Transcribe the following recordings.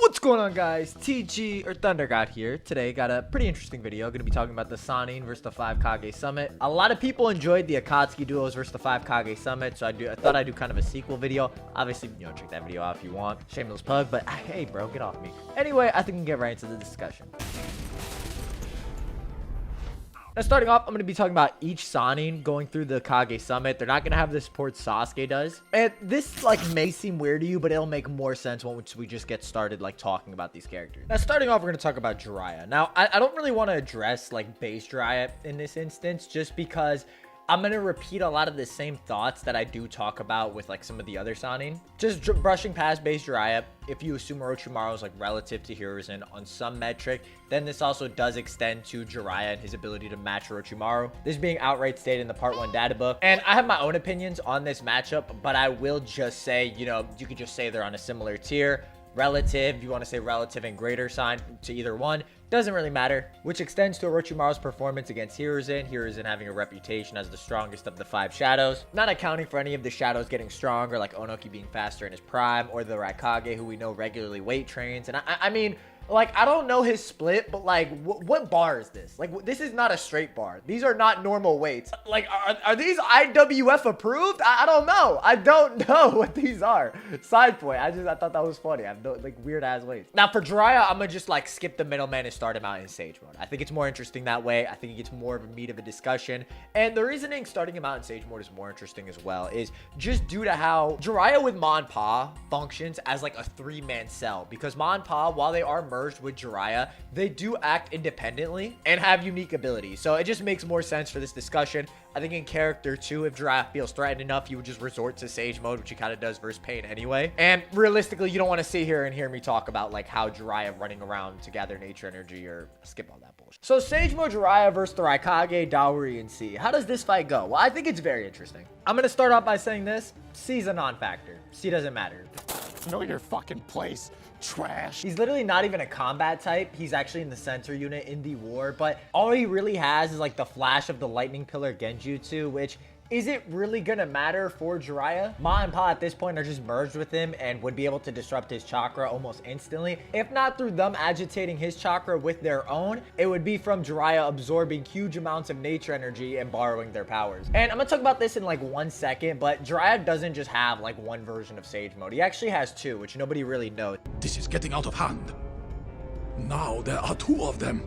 What's going on, guys? TG or Thundergod here. Today got a pretty interesting video. Gonna be talking about the Sannin versus the 5 Kage Summit. A lot of people enjoyed the Akatsuki duos versus the 5 Kage Summit, so I thought I'd do kind of a sequel video. Obviously, check that video out if you want. Shameless plug, but hey, bro, get off me. Anyway, I think we can get right into the discussion. Now, starting off, I'm going to be talking about each Sannin going through the Kage Summit. They're not going to have the support Sasuke does. And this, may seem weird to you, but it'll make more sense once we just get started, talking about these characters. Now, starting off, we're going to talk about Jiraiya. Now, I don't really want to address, base Jiraiya in this instance, just because I'm going to repeat a lot of the same thoughts that I do talk about with, some of the other Sannin. Just brushing past base Jiraiya, if you assume Orochimaru is, relative to Hiruzen on some metric, then this also does extend to Jiraiya and his ability to match Orochimaru. This being outright stated in the Part 1 data book. And I have my own opinions on this matchup, but I will just say, you could just say they're on a similar tier. Relative, you want to say relative and greater sign to either one, doesn't really matter, which extends to Orochimaru's performance against Hiruzen having a reputation as the strongest of the 5 shadows, not accounting for any of the shadows getting stronger, like Onoki being faster in his prime, or the Raikage, who we know regularly weight trains. And I mean, I don't know his split, but what bar is this? This is not a straight bar. These are not normal weights. Are these IWF approved? I don't know. I don't know what these are. Side point. I thought that was funny. I have no, weird ass weights. Now for Jiraiya, I'm gonna just skip the middleman and start him out in Sage mode. I think it's more interesting that way. I think it gets more of a meat of a discussion. And the reasoning starting him out in Sage mode is more interesting as well, is just due to how Jiraiya with Ma and Pa functions as a 3-man cell, because Ma and Pa, while they are merged with Jiraiya, they do act independently and have unique abilities. So it just makes more sense for this discussion. I think in character too, if Jiraiya feels threatened enough, he would just resort to Sage mode, which he kind of does versus Pain anyway. And realistically, you don't want to sit here and hear me talk about how Jiraiya running around to gather nature energy, or skip all that bullshit. So Sage mode Jiraiya versus the Raikage, Dowry, and C. How does this fight go? Well, I think it's very interesting. I'm going to start off by saying this. C's a non-factor. C doesn't matter. Know your fucking place, trash. He's literally not even a combat type. He's actually in the center unit in the war, but all he really has is the flash of the lightning pillar genjutsu, which is it really gonna matter for Jiraiya? Ma and Pa at this point are just merged with him and would be able to disrupt his chakra almost instantly. If not through them agitating his chakra with their own, it would be from Jiraiya absorbing huge amounts of nature energy and borrowing their powers. And I'm gonna talk about this in 1 second, but Jiraiya doesn't just have one version of Sage mode. He actually has 2, which nobody really knows. This is getting out of hand. Now there are 2 of them.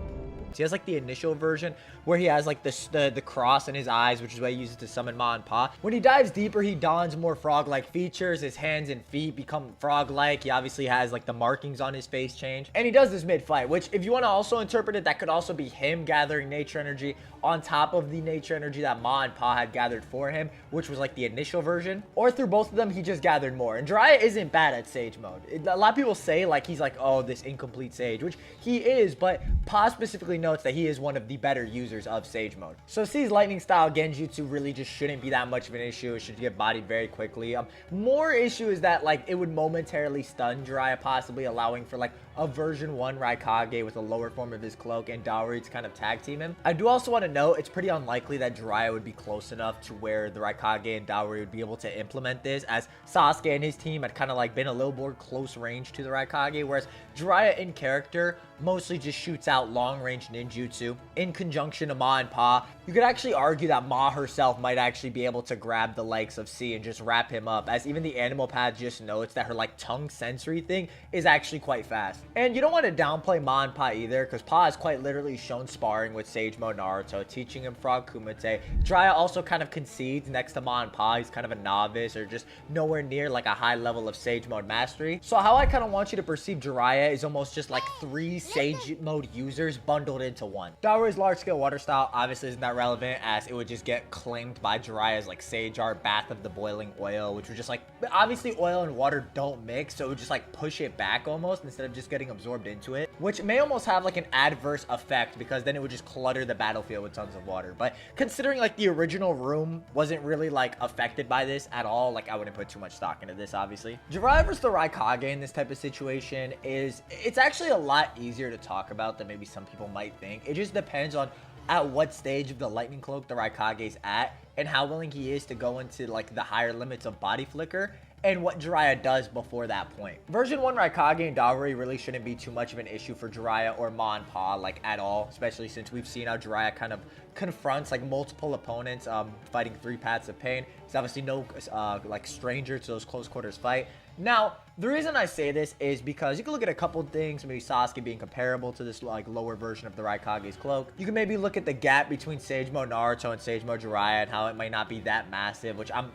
He has the initial version where he has the cross in his eyes, which is what he uses to summon Ma and Pa. When he dives deeper, he dons more frog-like features. His hands and feet become frog-like. He obviously has the markings on his face change. And he does this mid-fight, which if you want to also interpret it, that could also be him gathering nature energy on top of the nature energy that Ma and Pa had gathered for him, which was the initial version. Or through both of them, he just gathered more. And Jiraiya isn't bad at Sage mode. A lot of people say he's oh, this incomplete Sage, which he is, but Pa specifically notes that he is one of the better users of Sage mode. So C's lightning style genjutsu really just shouldn't be that much of an issue. It should get bodied very quickly. More issue is that it would momentarily stun Jiraiya, possibly allowing for a version 1 Raikage with a lower form of his cloak and Dowry to kind of tag team him. I do also want to note it's pretty unlikely that Jiraiya would be close enough to where the Raikage and Dowry would be able to implement this, as Sasuke and his team had kind of been a little more close range to the Raikage, whereas Jiraiya in character mostly just shoots out long range ninjutsu in conjunction to Ma and Pa. You could actually argue that Ma herself might actually be able to grab the likes of C and just wrap him up, as even the animal pad just notes that her tongue sensory thing is actually quite fast. And you don't want to downplay Ma and Pa either, because Pa is quite literally shown sparring with Sage mode Naruto, teaching him Frog Kumite. Jiraiya also kind of concedes next to Ma and Pa. He's kind of a novice, or just nowhere near a high level of Sage mode mastery. So how I kind of want you to perceive Jiraiya is almost just 3 Sage mode users bundled into one. Dowry's large scale water style obviously isn't that relevant, as it would just get claimed by Jiraiya's Sage art, Bath of the Boiling Oil, which would just obviously oil and water don't mix, so it would just push it back almost instead of just getting absorbed into it, which may almost have an adverse effect, because then it would just clutter the battlefield with tons of water. But considering the original room wasn't really affected by this at all, I wouldn't put too much stock into this. Obviously Jiraiya versus the Raikage in this type of situation it's actually a lot easier to talk about than maybe some people might think. It just depends on at what stage of the lightning cloak the Raikage's at, and how willing he is to go into the higher limits of body flicker, and what Jiraiya does before that point. Version 1 Raikage and Dowry really shouldn't be too much of an issue for Jiraiya or Ma and Pa, like, at all, especially since we've seen how Jiraiya kind of confronts like multiple opponents fighting 3 paths of pain. He's obviously no like stranger to those close quarters fight. Now, the reason I say this is because you can look at a couple things, maybe Sasuke being comparable to this like lower version of the Raikage's cloak. You can maybe look at the gap between Sage Mode Naruto and Sage Mode Jiraiya and how it might not be that massive, which I'm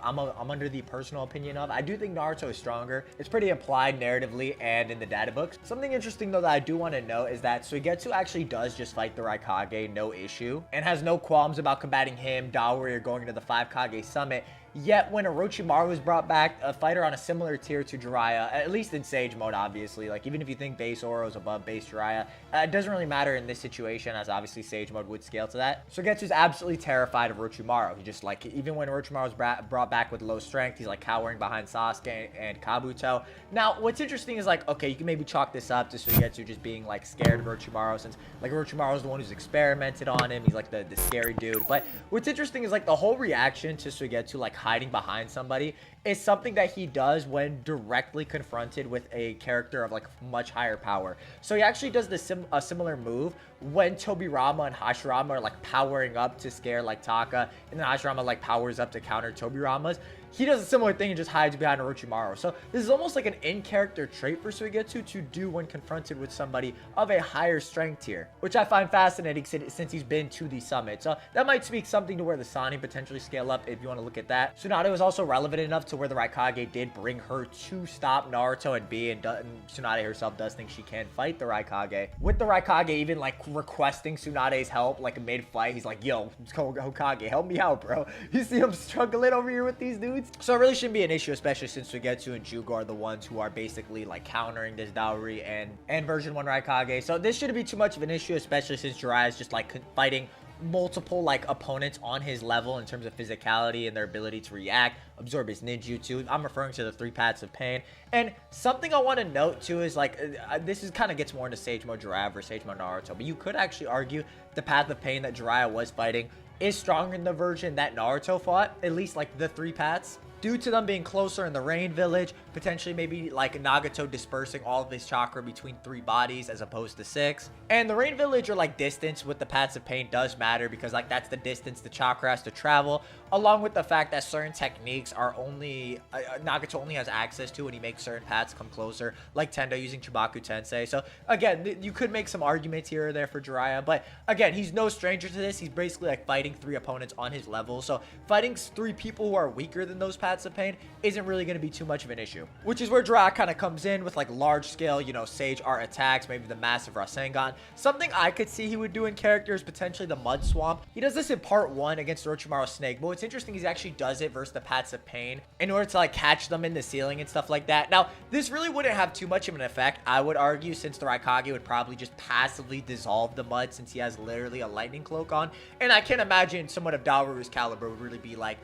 under the personal opinion of. I do think Naruto is stronger. It's pretty implied narratively and in the data books. Something interesting though that I do want to note is that Suigetsu actually does just fight the Raikage no issue and has no qualms about combating him, Dowry, or going to the 5 Kage summit. Yet when Orochimaru was brought back, a fighter on a similar tier to Jiraiya, at least in Sage Mode, obviously, like even if you think base Oro is above base Jiraiya, it doesn't really matter in this situation, as obviously Sage Mode would scale to that. Suigetsu's absolutely terrified of Orochimaru. He just like, even when Orochimaru was brought back with low strength, he's like cowering behind Sasuke and Kabuto. Now, what's interesting is like, okay, you can maybe chalk this up to Suigetsu just being like scared of Orochimaru, since like Orochimaru is the one who's experimented on him. He's like the scary dude. But what's interesting is like the whole reaction to Suigetsu like hiding behind somebody is something that he does when directly confronted with a character of like much higher power. So he actually does a similar move when Tobirama and Hashirama are like powering up to scare like Taka, and then Hashirama like powers up to counter Tobirama's. He does a similar thing and just hides behind Orochimaru. So this is almost like an in-character trait for Suigetsu to do when confronted with somebody of a higher strength tier, which I find fascinating since he's been to the summit. So that might speak something to where the Sannin potentially scale up if you want to look at that. Tsunade was also relevant enough to where the Raikage did bring her to stop Naruto and B, and Tsunade herself does think she can fight the Raikage. With the Raikage even like requesting Tsunade's help like mid-fight, he's like, yo, Hokage, help me out, bro. You see him struggling over here with these dudes? So it really shouldn't be an issue, especially since Suigetsu and Jugo are the ones who are basically like countering this Dowry and version 1 Raikage. So this shouldn't be too much of an issue, especially since Jiraiya is just like fighting multiple like opponents on his level in terms of physicality and their ability to react, absorb his ninjutsu. I'm referring to the 3 paths of pain. And something I want to note too is like this is kind of gets more into Sage Mode Jiraiya versus Sage Mode Naruto, but you could actually argue the path of pain that Jiraiya was fighting is stronger in the version that Naruto fought, at least like the 3 paths, due to them being closer in the Rain Village, potentially maybe like Nagato dispersing all of his chakra between 3 bodies as opposed to 6. And the Rain Village, or like distance with the paths of pain, does matter because like that's the distance the chakra has to travel, along with the fact that certain techniques are only Nagato only has access to when he makes certain paths come closer, like Tendo using Chibaku Tensei. So again, you could make some arguments here or there for Jiraiya, but again, he's no stranger to this. He's basically like fighting 3 opponents on his level, so fighting 3 people who are weaker than those paths of pain isn't really going to be too much of an issue, which is where Jiraiya kind of comes in with like large scale, you know, Sage Art attacks, maybe the massive Rasengan. Something I could see he would do in character is potentially the Mud Swamp. He does this in part 1 against Orochimaru Snake, but what's interesting is he actually does it versus the paths of pain in order to like catch them in the ceiling and stuff like that. Now, this really wouldn't have too much of an effect, I would argue, since the Raikage would probably just passively dissolve the mud since he has literally a lightning cloak on, and I can't imagine someone of Daoru's caliber would really be like,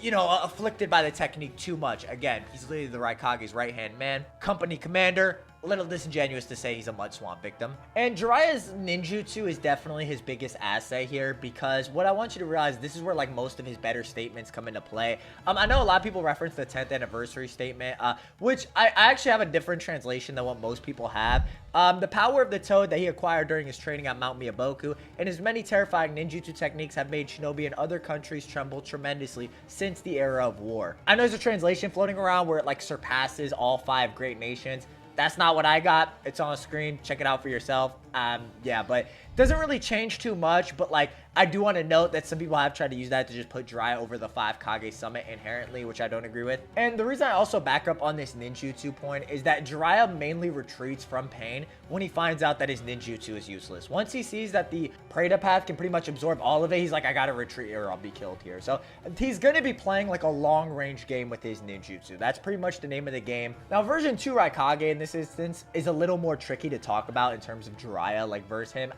you know, afflicted by the technique too much. Again, he's literally the Raikage's right-hand man, company commander. A little disingenuous to say he's a Mud Swamp victim. And Jiraiya's ninjutsu is definitely his biggest asset here, because what I want you to realize, this is where like most of his better statements come into play. I know a lot of people reference the 10th anniversary statement, which I actually have a different translation than what most people have. The power of the toad that he acquired during his training at Mount Miyaboku and his many terrifying ninjutsu techniques have made shinobi in other countries tremble tremendously since the era of war. I know there's a translation floating around where it like surpasses all 5 great nations. That's not what I got. It's on the screen. Check it out for yourself. Yeah, but doesn't really change too much, but like I do want to note that some people have tried to use that to just put Jiraiya over the 5 Kage summit inherently, which I don't agree with. And the reason I also back up on this ninjutsu point is that Jiraiya mainly retreats from pain when he finds out that his ninjutsu is useless. Once he sees that the Preta path can pretty much absorb all of it, he's like, I gotta retreat or I'll be killed here. So he's gonna be playing like a long range game with his ninjutsu. That's pretty much the name of the game. Now version 2 Raikage in this instance is a little more tricky to talk about in terms of Jiraiya, like versus him.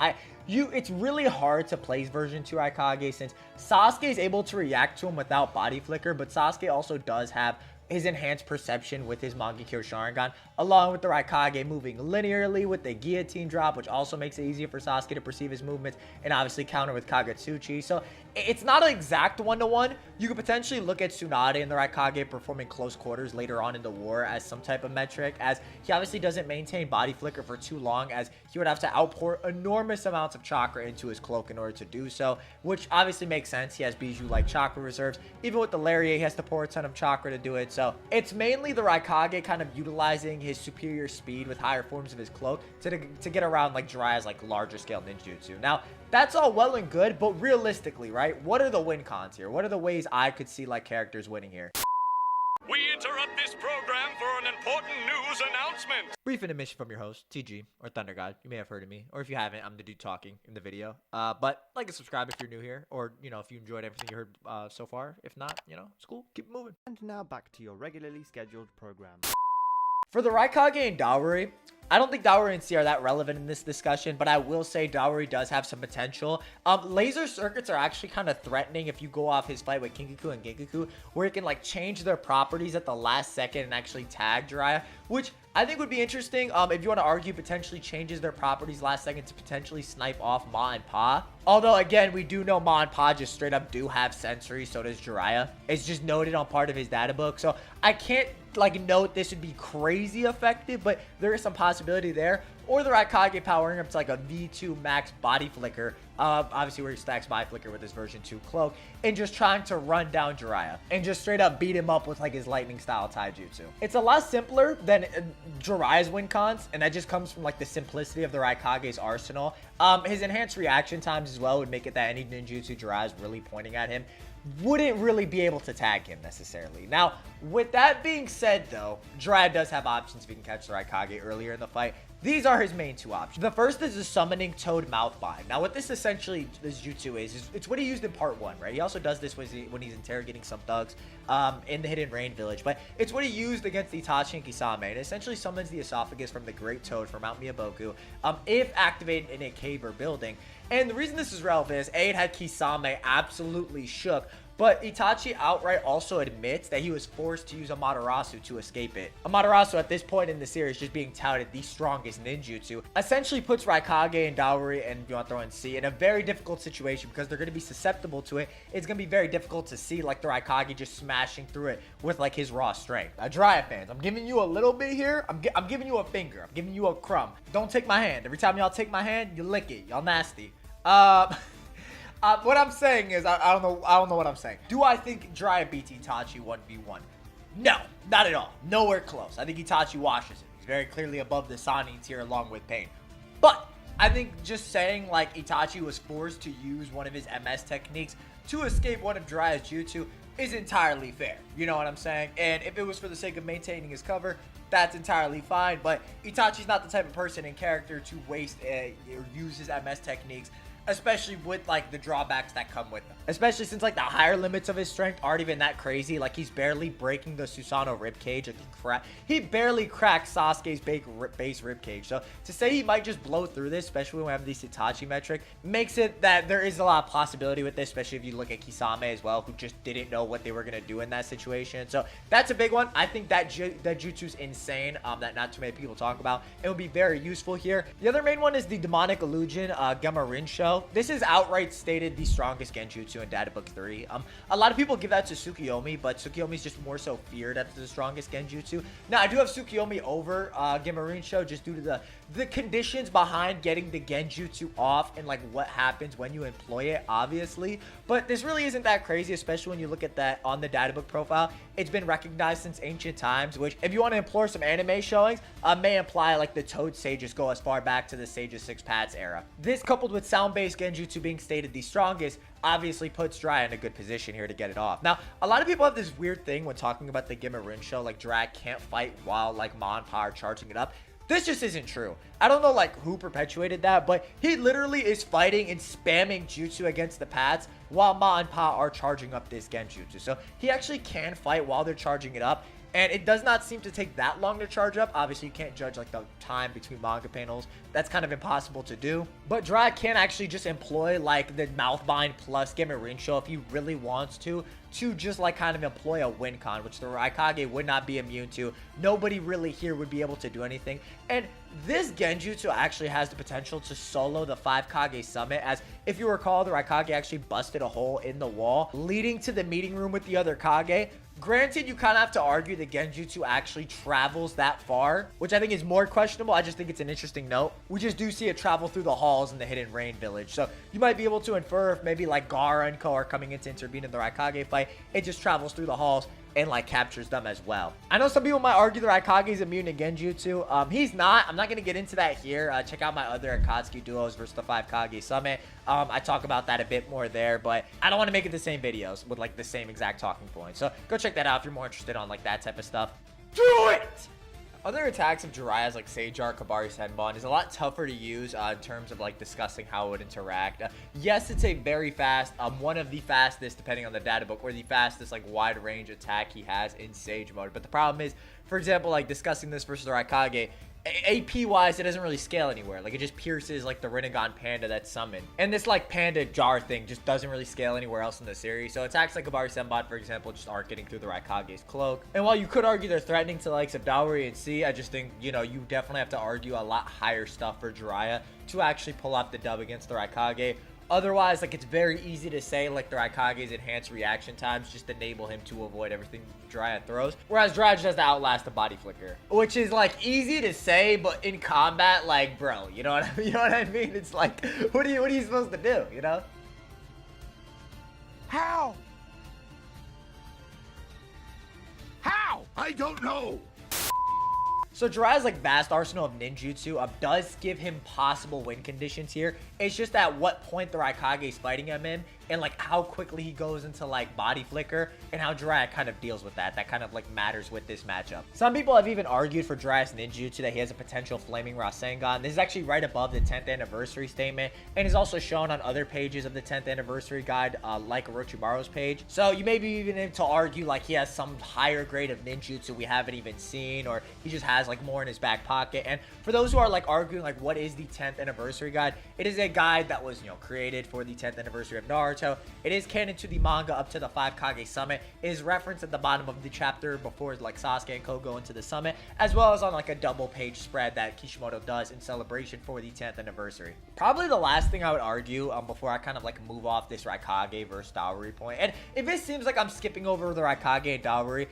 It's really hard to place version 2 Kage since Sasuke is able to react to him without body flicker, but Sasuke also does have his enhanced perception with his Mangekyo Sharingan, along with the Raikage moving linearly with the guillotine drop, which also makes it easier for Sasuke to perceive his movements, and obviously counter with Kagetsuchi. So it's not an exact one-to-one. You could potentially look at Tsunade and the Raikage performing close quarters later on in the war as some type of metric, as he obviously doesn't maintain body flicker for too long, as he would have to outpour enormous amounts of chakra into his cloak in order to do so, which obviously makes sense. He has Bijou-like chakra reserves. Even with the Lariat, he has to pour a ton of chakra to do it. So it's mainly the Raikage kind of utilizing his superior speed with higher forms of his cloak to get around like Jiraiya's like larger scale ninjutsu. Now, that's all well and good, but realistically, right? What are the win cons here? What are the ways I could see like characters winning here? We interrupt this program for an important news announcement. Brief intermission from your host, TG, or Thundergod. You may have heard of me, or if you haven't, I'm the dude talking in the video. But like and subscribe if you're new here, or, you know, if you enjoyed everything you heard so far. If not, you know, it's cool. Keep it moving. And now back to your regularly scheduled program. For the Raikage and Dowry, I don't think Dowry and C are that relevant in this discussion, but I will say Dowry does have some potential. Laser circuits are actually kind of threatening if you go off his fight with Kinkaku and Genkaku, where it can like change their properties at the last second and actually tag Jiraiya, which I think would be interesting. If you want to argue, potentially changes their properties last second to potentially snipe off Ma and Pa. Although, again, we do know Ma and Pa just straight up do have sensory, so does Jiraiya. It's just noted on part of his data book. So I can't like note this would be crazy effective, but there is some possibility there. Or the Raikage powering up to like a V2 max body flicker, obviously where he stacks body flicker with his version 2 cloak, and just trying to run down Jiraiya and just straight up beat him up with like his lightning style taijutsu. It's a lot simpler than Jiraiya's win cons, and that just comes from like the simplicity of the Raikage's arsenal. His enhanced reaction times as well would make it that any ninjutsu Jiraiya's really pointing at him wouldn't really be able to tag him necessarily. Now, with that being said though, Jiraiya does have options if he can catch the Raikage earlier in the fight. These are his main two options. The first is the summoning Toad Mouth Bind. Now, what this essentially, this jutsu is it's what he used in part 1, right? He also does this when he's interrogating some thugs in the Hidden Rain Village, but it's what he used against Itachi and Kisame, and essentially summons the esophagus from the Great Toad from Mount Miyaboku if activated in a cave or building. And the reason this is relevant is A, it had Kisame absolutely shook, but Itachi outright also admits that he was forced to use Amaterasu to escape it. Amaterasu at this point in the series just being touted the strongest ninjutsu, essentially puts Raikage and Dowry, and you want to throw in C, in a very difficult situation because they're going to be susceptible to it. It's going to be very difficult to see like the Raikage just smashing through it with like his raw strength. Now, Jiraiya fans, I'm giving you a little bit here. I'm giving you a finger. I'm giving you a crumb. Don't take my hand. Every time y'all take my hand, you lick it. Y'all nasty. What I'm saying is, I don't know what I'm saying. Do I think Jiraiya beats Itachi 1v1? No, not at all. Nowhere close. I think Itachi washes him. He's very clearly above the Sannin tier along with Pain. But I think just saying like Itachi was forced to use one of his MS techniques to escape one of Jiraiya's jutsu is entirely fair. You know what I'm saying? And if it was for the sake of maintaining his cover, that's entirely fine. But Itachi's not the type of person in character to waste or use his MS techniques, especially with like the drawbacks that come with them. Especially since like the higher limits of his strength aren't even that crazy. Like he's barely breaking the Susanoo ribcage. Like he barely cracked Sasuke's base ribcage. So to say he might just blow through this, especially when we have the Itachi metric, makes it that there is a lot of possibility with this, especially if you look at Kisame as well, who just didn't know what they were going to do in that situation. So that's a big one. I think that jutsu's insane, that not too many people talk about. It would be very useful here. The other main one is the demonic illusion, Gamma Rinsho. This is outright stated the strongest genjutsu in Data Book 3. A lot of people give that to Tsukiyomi, but Tsukiyomi is just more so feared as the strongest genjutsu. Now, I do have Tsukiyomi over Gamma Rinsho just due to the conditions behind getting the genjutsu off and like what happens when you employ it, obviously. But this really isn't that crazy, especially when you look at that on the Data Book profile. It's been recognized since ancient times, which if you want to implore some anime showings, may imply like the Toad Sages go as far back to the Sage of Six Paths era. This coupled with sound-based genjutsu being stated the strongest obviously puts Jiraiya in a good position here to get it off. Now, a lot of people have this weird thing when talking about the Gamma Rinsho, like Jiraiya can't fight while like Ma and Pa are charging it up. This just isn't true. I don't know like who perpetuated that, but he literally is fighting and spamming jutsu against the paths while Ma and Pa are charging up this genjutsu. So he actually can fight while they're charging it up. And it does not seem to take that long to charge up. Obviously, you can't judge like the time between manga panels. That's kind of impossible to do. But Jiraiya can actually just employ like the mouth bind plus Game Rincho if he really wants to just like kind of employ a win con, which the Raikage would not be immune to. Nobody really here would be able to do anything. And this Genjutsu actually has the potential to solo the 5 Kage summit, as if you recall, the Raikage actually busted a hole in the wall leading to the meeting room with the other Kage. Granted, you kind of have to argue the Genjutsu actually travels that far, which I think is more questionable. I just think it's an interesting note. We just do see it travel through the halls in the Hidden Rain Village. So you might be able to infer if maybe like Gaara and Ko are coming in to intervene in the Raikage fight. It just travels through the halls and like captures them as well. I know some people might argue the Raikage is immune to Genjutsu. He's not. I'm not going to get into that here. Check out my other Akatsuki duos versus the 5 Kage summit. I talk about that a bit more there, but I don't want to make it the same videos with like the same exact talking points. So go check that out if you're more interested on like that type of stuff. Do it! Other attacks of Jiraiya's like Seijar, Kabari Senbon is a lot tougher to use in terms of like discussing how it would interact. Yes, it's a very fast, one of the fastest depending on the data book, or the fastest like wide range attack he has in Sage mode. But the problem is, for example, like discussing this versus the Raikage, AP wise, it doesn't really scale anywhere. Like it just pierces like the Rinnegan Panda that's summoned, and this like Panda jar thing just doesn't really scale anywhere else in the series. So attacks like Kabari Senbon, for example, just aren't getting through the Raikage's cloak. And while you could argue they're threatening to the likes of Daori and C, I just think, you know, you definitely have to argue a lot higher stuff for Jiraiya to actually pull off the dub against the Raikage. Otherwise, like, it's very easy to say, like, the Raikage's enhanced reaction times just enable him to avoid everything Jiraiya throws. Whereas Jiraiya just has to outlast the body flicker. Which is, like, easy to say, but in combat, like, bro, you know what I mean? It's like, what are you supposed to do, you know? How? How? I don't know. So Jiraiya's like vast arsenal of ninjutsu does give him possible win conditions here. It's just at what point the Raikage is fighting him in, and like how quickly he goes into like body flicker, and how Jiraiya kind of deals with that. That kind of like matters with this matchup. Some people have even argued for Jiraiya's ninjutsu that he has a potential flaming Rasengan. This is actually right above the 10th anniversary statement, and is also shown on other pages of the 10th anniversary guide, like Orochimaru's page. So you may be even able to argue like he has some higher grade of ninjutsu we haven't even seen, or he just has like more in his back pocket. And for those who are like arguing like what is the 10th anniversary guide, it is a guide that was, you know, created for the 10th anniversary of Naruto. It is canon to the manga up to the 5 Kage summit. It is referenced at the bottom of the chapter before like Sasuke and Ko go into the summit, as well as on like a double page spread that Kishimoto does in celebration for the 10th anniversary. Probably the last thing I would argue before I kind of like move off this Raikage versus Daori point, and if it seems like I'm skipping over the Raikage and Daori,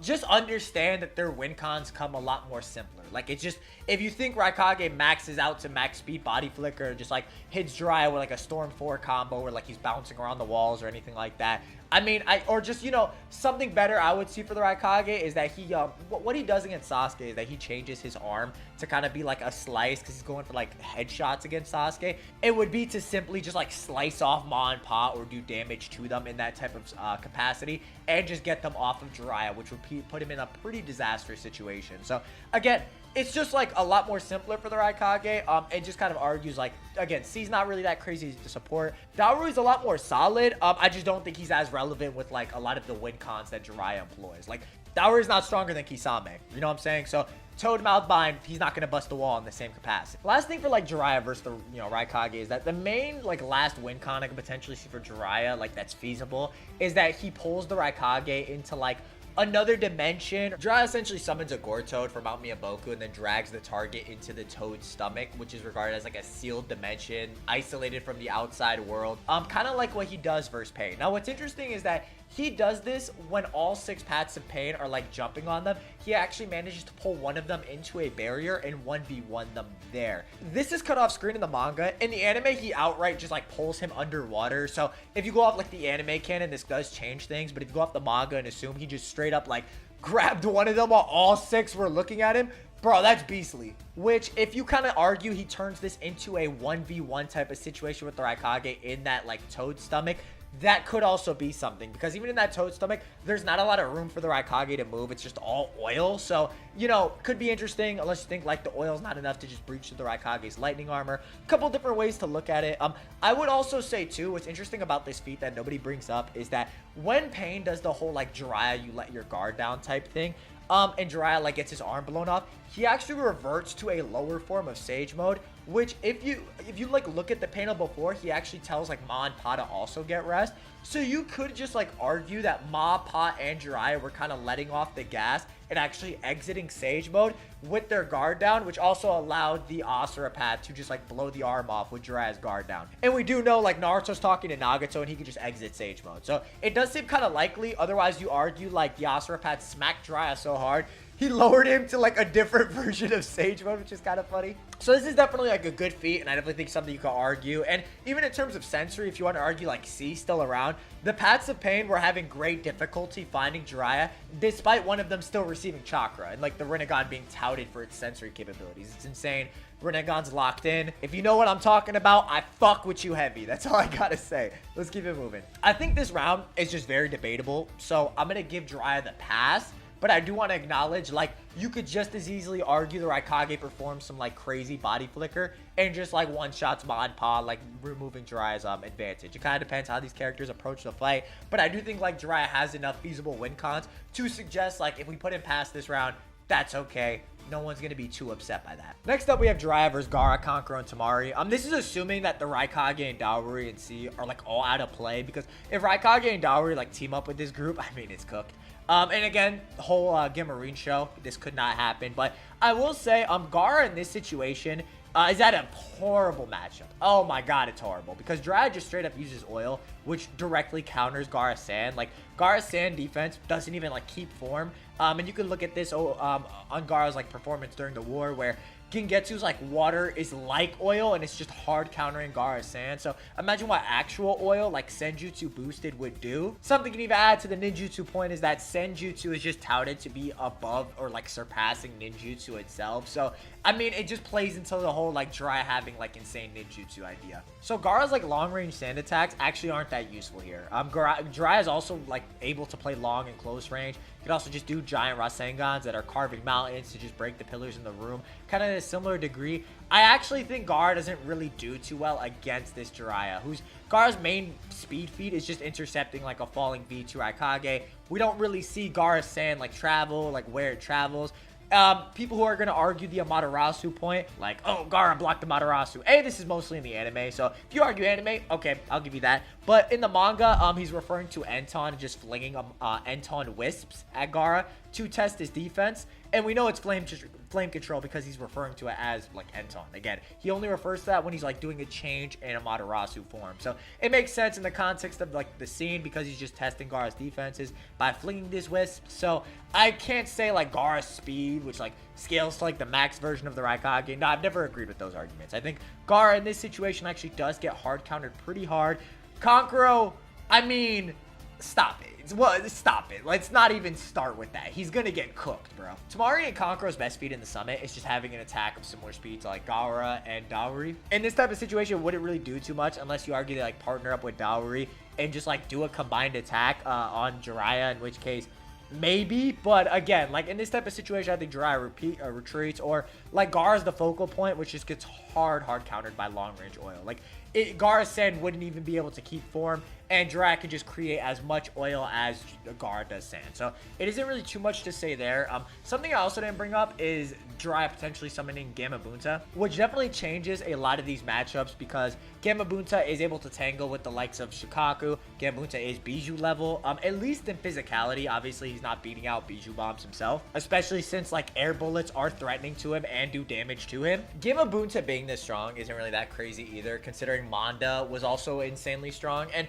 just understand that their win cons come a lot more simpler. Like, it's just, if you think Raikage maxes out to max speed body flicker, just like hits Jiraiya with like a Storm 4 combo where like he's bouncing around the walls or anything like that. I mean, or just, you know, something better I would see for the Raikage is that he, what he does against Sasuke is that he changes his arm to kind of be like a slice, because he's going for like headshots against Sasuke. It would be to simply just like slice off Ma and Pa or do damage to them in that type of capacity, and just get them off of Jiraiya, which would put him in a pretty disastrous situation. So again, it's just like a lot more simpler for the Raikage. It just kind of argues like, again, C's not really that crazy to support. Daoru's a lot more solid. I just don't think he's as relevant with like a lot of the win cons that Jiraiya employs. Like, Daoru's not stronger than Kisame. You know what I'm saying? So Toad Mouth Bind, he's not gonna bust the wall in the same capacity. Last thing for like Jiraiya versus the, you know, Raikage is that the main like last win con I could potentially see for Jiraiya, like that's feasible, is that he pulls the Raikage into like another dimension. Jiraiya essentially summons a Gore Toad for Mount Miyaboku and then drags the target into the Toad's stomach, which is regarded as like a sealed dimension, isolated from the outside world. Kind of like what he does versus Pain. Now, what's interesting is that he does this when all 6 paths of Pain are like jumping on them. He actually manages to pull one of them into a barrier and 1v1 them there. This is cut off screen in the manga. In the anime, he outright just like pulls him underwater. So if you go off like the anime canon, this does change things. But if you go off the manga and assume he just straight up like grabbed one of them while all 6 were looking at him, bro, that's beastly. Which, if you kind of argue he turns this into a 1v1 type of situation with the Raikage in that like Toad stomach, that could also be something, because even in that Toad stomach, there's not a lot of room for the Raikage to move. It's just all oil. So, you know, could be interesting, unless you think like the oil's not enough to just breach the Raikage's lightning armor. A couple different ways to look at it. I would also say too, what's interesting about this feat that nobody brings up is that when Pain does the whole like Jiraiya, you let your guard down type thing, and Jiraiya like gets his arm blown off, he actually reverts to a lower form of Sage Mode, which if you like look at the panel before, he actually tells like Ma and Pa to also get rest. So you could just like argue that Ma, Pa, and Jiraiya were kind of letting off the gas and actually exiting Sage Mode with their guard down, which also allowed the Asurapath to just like blow the arm off with Jiraiya's guard down. And we do know like Naruto's talking to Nagato and he could just exit Sage Mode. So it does seem kind of likely. Otherwise, you argue like the Asurapath smacked Jiraiya so hard, he lowered him to like a different version of Sage Mode, which is kind of funny. So this is definitely like a good feat, and I definitely think something you could argue. And even in terms of sensory, if you want to argue like C still around, the Paths of Pain were having great difficulty finding Jiraiya, despite one of them still receiving chakra, and like the Rinnegan being touted for its sensory capabilities. It's insane. Rinnegan's locked in. If you know what I'm talking about, I fuck with you heavy. That's all I gotta say. Let's keep it moving. I think this round is just very debatable, so I'm gonna give Jiraiya the pass. But I do want to acknowledge, like, you could just as easily argue the Raikage performs some, like, crazy body flicker and just, like, one-shots Ma and Pa, like, removing Jiraiya's advantage. It kind of depends how these characters approach the fight. But I do think, like, Jiraiya has enough feasible win cons to suggest, like, if we put him past this round, that's okay. No one's going to be too upset by that. Next up, we have Jiraiya versus Gaara, Kankuro, and Temari. This is assuming that the Raikage and Daori and C are, like, all out of play. Because if Raikage and Daori, like, team up with this group, I mean, it's cooked. And again, the whole Gimarine show, this could not happen. But I will say, Gaara in this situation is at a horrible matchup. Oh my god, it's horrible. Because Jiraiya just straight up uses oil, which directly counters Gaara's sand. Like, Gaara's sand defense doesn't even, like, keep form. And you can look at this on Gaara's, like, performance during the war, where Gengetsu's like water is like oil and it's just hard countering Gaara's sand. So imagine what actual oil like Senjutsu boosted would do. Something you can even add to the ninjutsu point is that Senjutsu is just touted to be above or like surpassing ninjutsu itself. So I mean, it just plays into the whole like Jiraiya having like insane ninjutsu idea. So Gaara's like long range sand attacks actually aren't that useful here. Jiraiya is also like able to play long and close range. You can also just do giant Rasengans that are carving mountains to just break the pillars in the room, kind of in a similar degree. I actually think Gaara doesn't really do too well against this Jiraiya, who's Gaara's main speed feat is just intercepting like a falling V2 Raikage. We don't really see Gaara's sand like travel, like where it travels. People who are going to argue the Amaterasu point, like, oh, Gaara blocked the Amaterasu. This is mostly in the anime, so if you argue anime, okay, I'll give you that. But in the manga, he's referring to Enton just flinging Enton wisps at Gaara to test his defense. And we know it's flame control because he's referring to it as, like, Enton. Again, he only refers to that when he's, like, doing a change in Amaterasu form. So it makes sense in the context of, like, the scene because he's just testing Gaara's defenses by flinging these wisps. So I can't say, like, Gaara's speed, which, like, scales to, like, the max version of the Raikage. No, I've never agreed with those arguments. I think Gaara in this situation actually does get hard countered pretty hard. Kankuro, I mean, stop it. Stop it. Let's not even start with that. He's gonna get cooked, bro. Temari and Kankuro's best feat in the summit is just having an attack of similar speed to like Gaara and Daori. In this type of situation, it wouldn't really do too much unless you argue they like partner up with Daori and just like do a combined attack on Jiraiya, in which case maybe. But again, like in this type of situation, I think Jiraiya retreats, or like Gaara's the focal point, which just gets hard countered by long range oil. Like Gaara's sand wouldn't even be able to keep form, and Jiraiya can just create as much oil as Gaara does sand. So it isn't really too much to say there. Something I also didn't bring up is Jiraiya potentially summoning Gamabunta, which definitely changes a lot of these matchups because Gamabunta is able to tangle with the likes of Shikaku. Gamabunta is Bijou level, at least in physicality. Obviously, he's not beating out Bijou bombs himself, especially since like air bullets are threatening to him and do damage to him. Gamabunta being this strong isn't really that crazy either, considering Manda was also insanely strong, and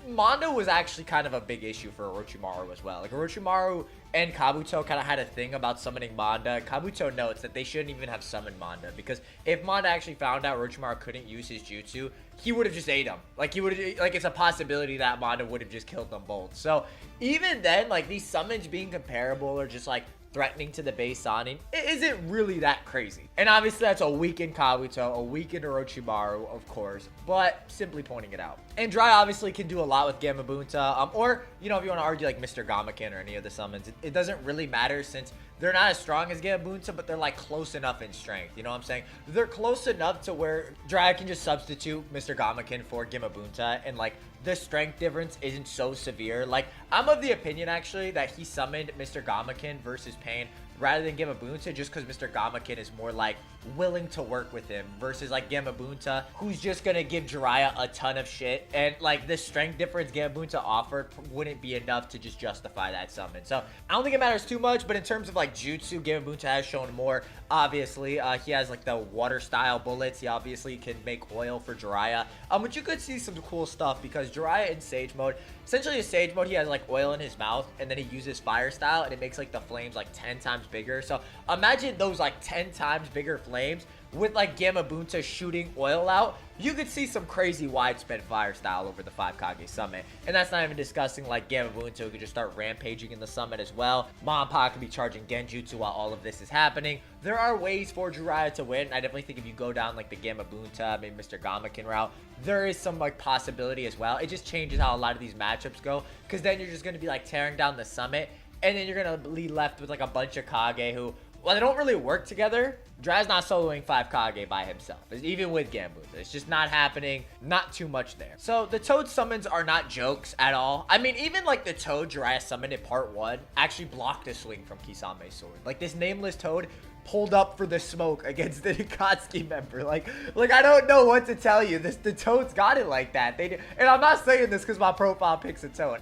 Manda was actually kind of a big issue for Orochimaru as well. Like Orochimaru and Kabuto kind of had a thing about summoning Manda. Kabuto notes that they shouldn't even have summoned Manda because if Manda actually found out Orochimaru couldn't use his jutsu, he would have just ate him. Like he would like it's a possibility that Manda would have just killed them both. So even then, like these summons being comparable or just like threatening to the base Sannin, it isn't really that crazy. And obviously that's a weakened Kabuto, a weakened Orochimaru, of course, but simply pointing it out. And Jiraiya obviously can do a lot with Gamabunta, or, you know, if you want to argue like Mr. Gamakin or any of the summons, it doesn't really matter since they're not as strong as Gamabunta, but they're like close enough in strength. You know what I'm saying? They're close enough to where Jiraiya can just substitute Mr. Gamakin for Gamabunta, and like the strength difference isn't so severe. Like, I'm of the opinion actually that he summoned Mr. Gamakin versus Pain rather than Gamabunta, just because Mr. Gamakin is more like willing to work with him versus like Gamabunta, who's just gonna give Jiraiya a ton of shit, and like the strength difference Gamabunta offered wouldn't be enough to just justify that summon. So I don't think it matters too much, but in terms of like jutsu, Gamabunta has shown more. Obviously, he has like the water style bullets. He obviously can make oil for Jiraiya, but you could see some cool stuff because Jiraiya in Sage mode, essentially in Sage mode, he has like oil in his mouth, and then he uses fire style, and it makes like the flames like 10 times bigger. So imagine those like 10 times bigger flames with like Gamabunta shooting oil out. You could see some crazy widespread fire style over the 5 Kage summit. And that's not even discussing like Gamabunta, who could just start rampaging in the summit as well. Manpa could be charging Genjutsu while all of this is happening. There are ways for Jiraiya to win. I definitely think if you go down like the Gamabunta, maybe Mr. Gamakin route, there is some like possibility as well. It just changes how a lot of these matchups go, because then you're just going to be like tearing down the summit, and then you're going to be left with like a bunch of Kage who, well, they don't really work together. Jiraiya's not soloing 5 Kage by himself, even with Gamabunta. It's just not happening. Not too much there. So the Toad summons are not jokes at all. I mean, even like the Toad Jiraiya summoned in part 1 actually blocked a swing from Kisame's sword. Like, this nameless Toad pulled up for the smoke against the Akatsuki member. Like I don't know what to tell you. The Toads got it like that. They did, and I'm not saying this because my profile picks a Toad.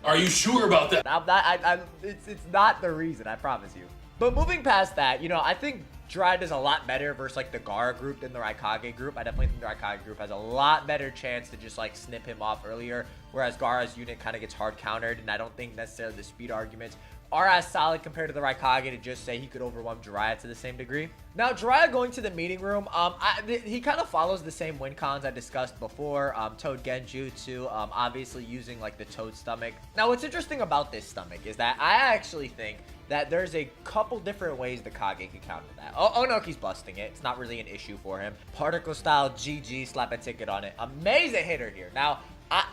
Are you sure about that? I'm not, it's not the reason, I promise you. But moving past that, you know, I think Jiraiya does a lot better versus like the Gaara group than the Raikage group. I definitely think the Raikage group has a lot better chance to just like snip him off earlier, whereas Gaara's unit kind of gets hard countered, and I don't think necessarily the speed arguments are as solid compared to the Raikage to just say he could overwhelm Jiraiya to the same degree. Now, Jiraiya going to the meeting room, he kind of follows the same win cons I discussed before. Toad Genjutsu, obviously using like the Toad stomach. Now, what's interesting about this stomach is that I actually think that there's a couple different ways the Kage can counter that. Oh no, he's busting it. It's not really an issue for him. Particle style, GG, slap a ticket on it. Amazing hitter here. Now,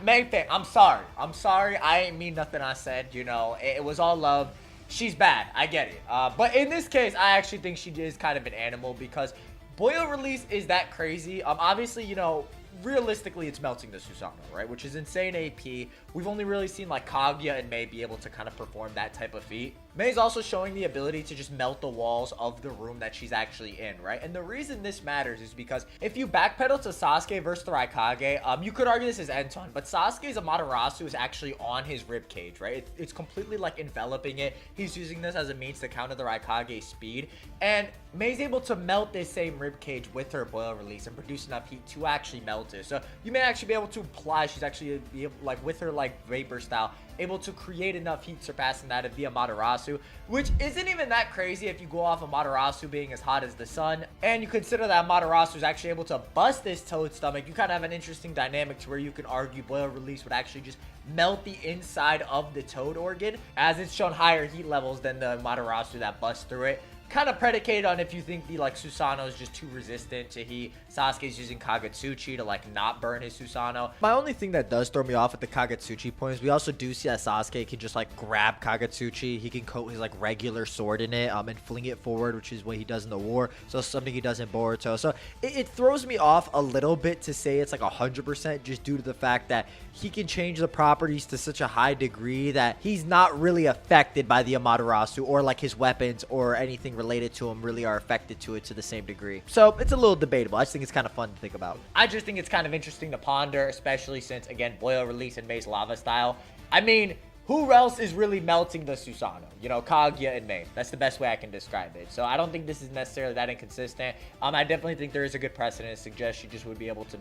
Meg fan, I'm sorry. I ain't mean nothing I said. You know, it was all love. She's bad. I get it. But in this case, I actually think she is kind of an animal because Boil Release is that crazy. Obviously, you know, realistically, it's melting the Susanoo, right? Which is insane AP. We've only really seen like Kaguya and Mei be able to kind of perform that type of feat. Mei's also showing the ability to just melt the walls of the room that she's actually in, right? And the reason this matters is because if you backpedal to Sasuke versus the Raikage, you could argue this is Enton, but Sasuke's Amaterasu is actually on his rib cage, right? It's completely like enveloping it. He's using this as a means to counter the Raikage's speed, and Mei's able to melt this same rib cage with her Boil Release and produce enough heat to actually melt it. So you may actually be able to imply she's actually be able, like with her like vapor style, able to create enough heat surpassing that of the Amaterasu, which isn't even that crazy if you go off of Amaterasu being as hot as the sun, and you consider that Amaterasu is actually able to bust this Toad stomach. You kind of have an interesting dynamic to where you can argue Boil Release would actually just melt the inside of the Toad organ, as it's shown higher heat levels than the Amaterasu that busts through it. Kind of predicated on if you think the like Susanoo is just too resistant to heat. Sasuke's using Kagetsuchi to like not burn his Susanoo. My only thing that does throw me off at the Kagetsuchi point is we also do see that Sasuke can just like grab Kagetsuchi. He can coat his like regular sword in it and fling it forward, which is what he does in the war. So something he does in Boruto. So it throws me off a little bit to say it's like 100% just due to the fact that he can change the properties to such a high degree that he's not really affected by the Amaterasu, or like his weapons or anything related to him really are affected to it to the same degree. So it's a little debatable. I just think it's kind of fun to think about. I just think it's kind of interesting to ponder, especially since, again, Boil Release and Mei's lava style. I mean, who else is really melting the Susanoo? You know, Kaguya and Mei. That's the best way I can describe it. So I don't think this is necessarily that inconsistent. I definitely think there is a good precedent to suggest she just would be able to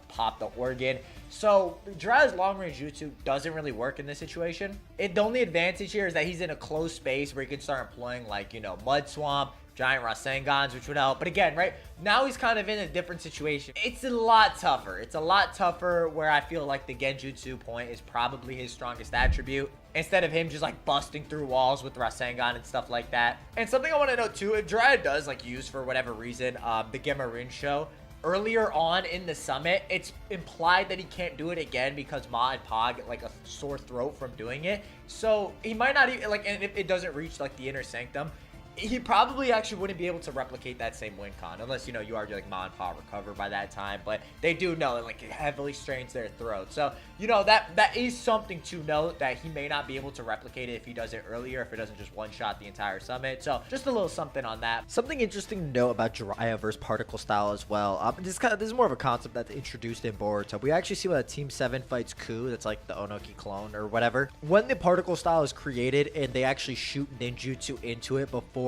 pop the organ. So Jiraiya's long-range jutsu doesn't really work in this situation. The only advantage here is that he's in a closed space where he can start employing, like, you know, Mud Swamp, giant Rasengans, which would help. But again, right now he's kind of in a different situation. It's a lot tougher. It's a lot tougher where I feel like the Genjutsu point is probably his strongest attribute, instead of him just like busting through walls with Rasengan and stuff like that. And something I want to know too, if Jiraiya does like use for whatever reason the Gemarin show, earlier on in the summit, it's implied that he can't do it again because Ma and Pa get like a sore throat from doing it. So he might not even like, and if it doesn't reach like the inner sanctum, he probably actually wouldn't be able to replicate that same win con unless, you know, you argue like Ma and Pa recover by that time. But they do know it like it heavily strains their throat. So, you know, that is something to note, that he may not be able to replicate it if he does it earlier, if it doesn't just one-shot the entire summit. So just a little something on that. Something interesting to note about Jiraiya versus particle style as well. This is more of a concept that's introduced in Boruto. We actually see when a Team 7 fights Ku, that's like the Onoki clone or whatever. When the particle style is created and they actually shoot ninjutsu into it before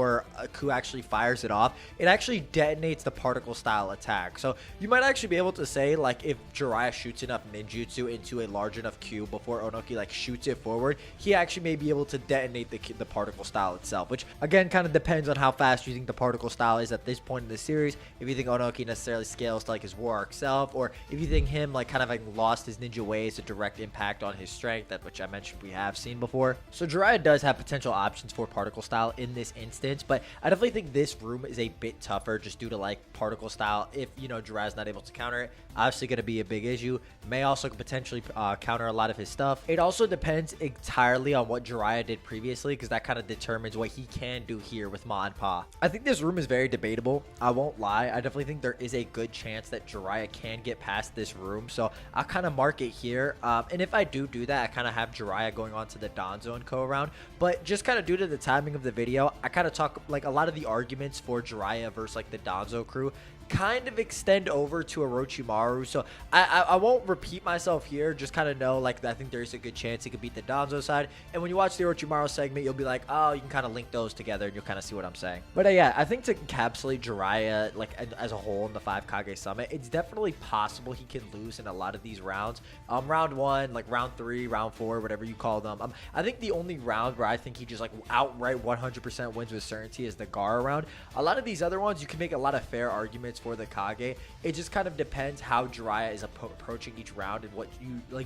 Ku actually fires it off, it actually detonates the particle style attack. So you might actually be able to say, like, if Jiraiya shoots enough ninjutsu into a large enough cube before Onoki like shoots it forward, he actually may be able to detonate the particle style itself, which again kind of depends on how fast you think the particle style is at this point in the series. If you think Onoki necessarily scales to like his war arc self, or if you think him like kind of like lost his ninja ways, a direct impact on his strength, that which I mentioned we have seen before. So Jiraiya does have potential options for particle style in this instance, but I definitely think this room is a bit tougher just due to like particle style. If, you know, Jiraiya's not able to counter it, obviously going to be a big issue. May also potentially counter a lot of his stuff. It also depends entirely on what Jiraiya did previously, because that kind of determines what he can do here with Ma and Pa. I think this room is very debatable. I won't lie. I definitely think there is a good chance that Jiraiya can get past this room. So I'll kind of mark it here. And if I do that, I kind of have Jiraiya going on to the Danzo and Co round. But just kind of due to the timing of the video, I kind of talk like a lot of the arguments for Jiraiya versus like the Danzo crew kind of extend over to Orochimaru. So I won't repeat myself here. Just kind of know, like, I think there's a good chance he could beat the Danzo side. And when you watch the Orochimaru segment, you'll be like, oh, you can kind of link those together and you'll kind of see what I'm saying. But yeah, I think to encapsulate Jiraiya like as a whole in the 5 Kage summit, it's definitely possible he can lose in a lot of these rounds. Round 1, like round 3, round 4, whatever you call them. I think the only round where I think he just like outright 100% wins with certainty is the Gaara round. A lot of these other ones, you can make a lot of fair arguments for the Kage. It just kind of depends how Jiraiya is approaching each round and what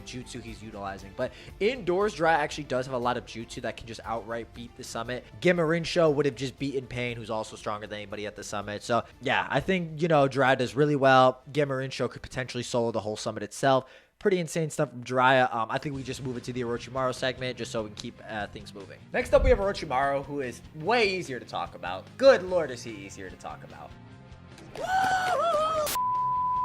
jutsu he's utilizing. But indoors, Jiraiya actually does have a lot of jutsu that can just outright beat the summit. Gemarinsho would have just beaten Pain, who's also stronger than anybody at the summit. So yeah, I think, you know, Jiraiya does really well. Gemarinsho could potentially solo the whole summit itself. Pretty insane stuff from Jiraiya. I think we just move it to the Orochimaru segment just so we can keep things moving. Next up, we have Orochimaru, who is way easier to talk about. Good lord, is he easier to talk about.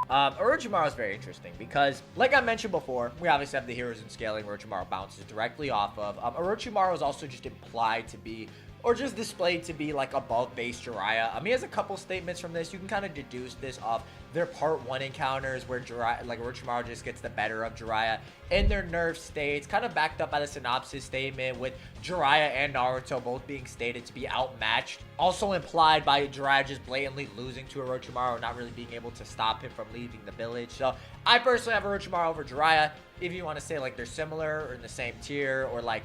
Orochimaru is very interesting because, like I mentioned before, we obviously have the heroes in scaling Orochimaru bounces directly off of. Orochimaru is also just implied to be, or just displayed to be, like above base Jiraiya. He has a couple statements from this. You can kind of deduce this off their part 1 encounters where Jiraiya, like Orochimaru just gets the better of Jiraiya in their nerf states, kind of backed up by the synopsis statement with Jiraiya and Naruto both being stated to be outmatched. Also implied by Jiraiya just blatantly losing to Orochimaru, not really being able to stop him from leaving the village. So I personally have Orochimaru over Jiraiya. If you want to say like they're similar or in the same tier, or like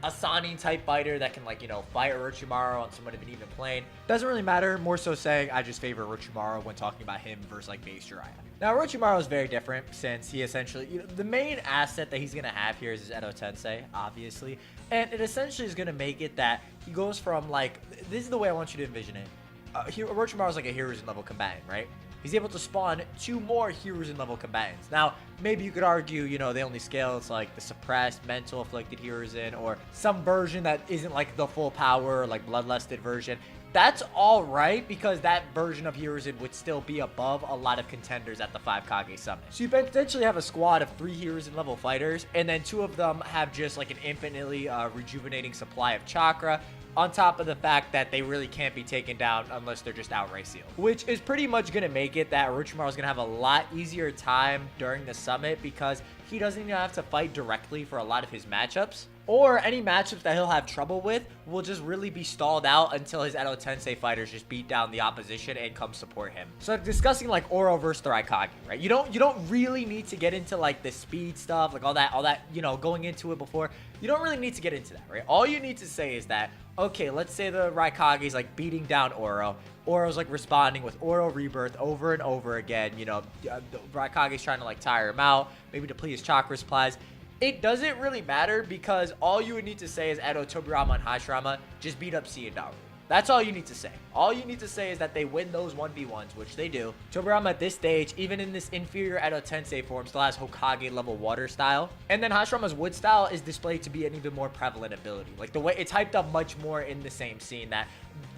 a Sannin type fighter that can, like, you know, fight Orochimaru on somewhat of an even plane, doesn't really matter. More so saying I just favor Orochimaru when talking about him versus like base Jiraiya. Now Orochimaru is very different since he essentially, you know, the main asset that he's gonna have here is his Edo Tensei, obviously, and it essentially is gonna make it that he goes from, like, this is the way I want you to envision it. Orochimaru is like a Hiruzen level combatant, right? He's able to spawn 2 more Hiruzen level combatants. Now, maybe you could argue, you know, they only scale. It's like the suppressed, mental afflicted Hiruzen, or some version that isn't like the full power, like bloodlusted version. That's all right, because that version of Hiruzen would still be above a lot of contenders at the 5 Kage summit. So you potentially have a squad of 3 Hiruzen level fighters, and then 2 of them have just like an infinitely rejuvenating supply of chakra, on top of the fact that they really can't be taken down unless they're just outright sealed, which is pretty much going to make it that Orochimaru is going to have a lot easier time during the summit because he doesn't even have to fight directly for a lot of his matchups, or any matchups that he'll have trouble with will just really be stalled out until his Edo Tensei fighters just beat down the opposition and come support him. So discussing like Oro versus the Raikage, right? You don't really need to get into like the speed stuff, like all that, you know, going into it before. You don't really need to get into that, right? All you need to say is that, okay, let's say the Raikage is like beating down Oro. Oro's like responding with Oro Rebirth over and over again. You know, the Raikage's trying to like tire him out, maybe deplete his chakra supplies. It doesn't really matter because all you would need to say is Edo, Tobirama, and Hashirama just beat up C and Daru. That's all you need to say. All you need to say is that they win those 1v1s, which they do. Tobirama at this stage, even in this inferior Edo Tensei form, still has Hokage level water style. And then Hashirama's wood style is displayed to be an even more prevalent ability. Like the way it's hyped up much more in the same scene that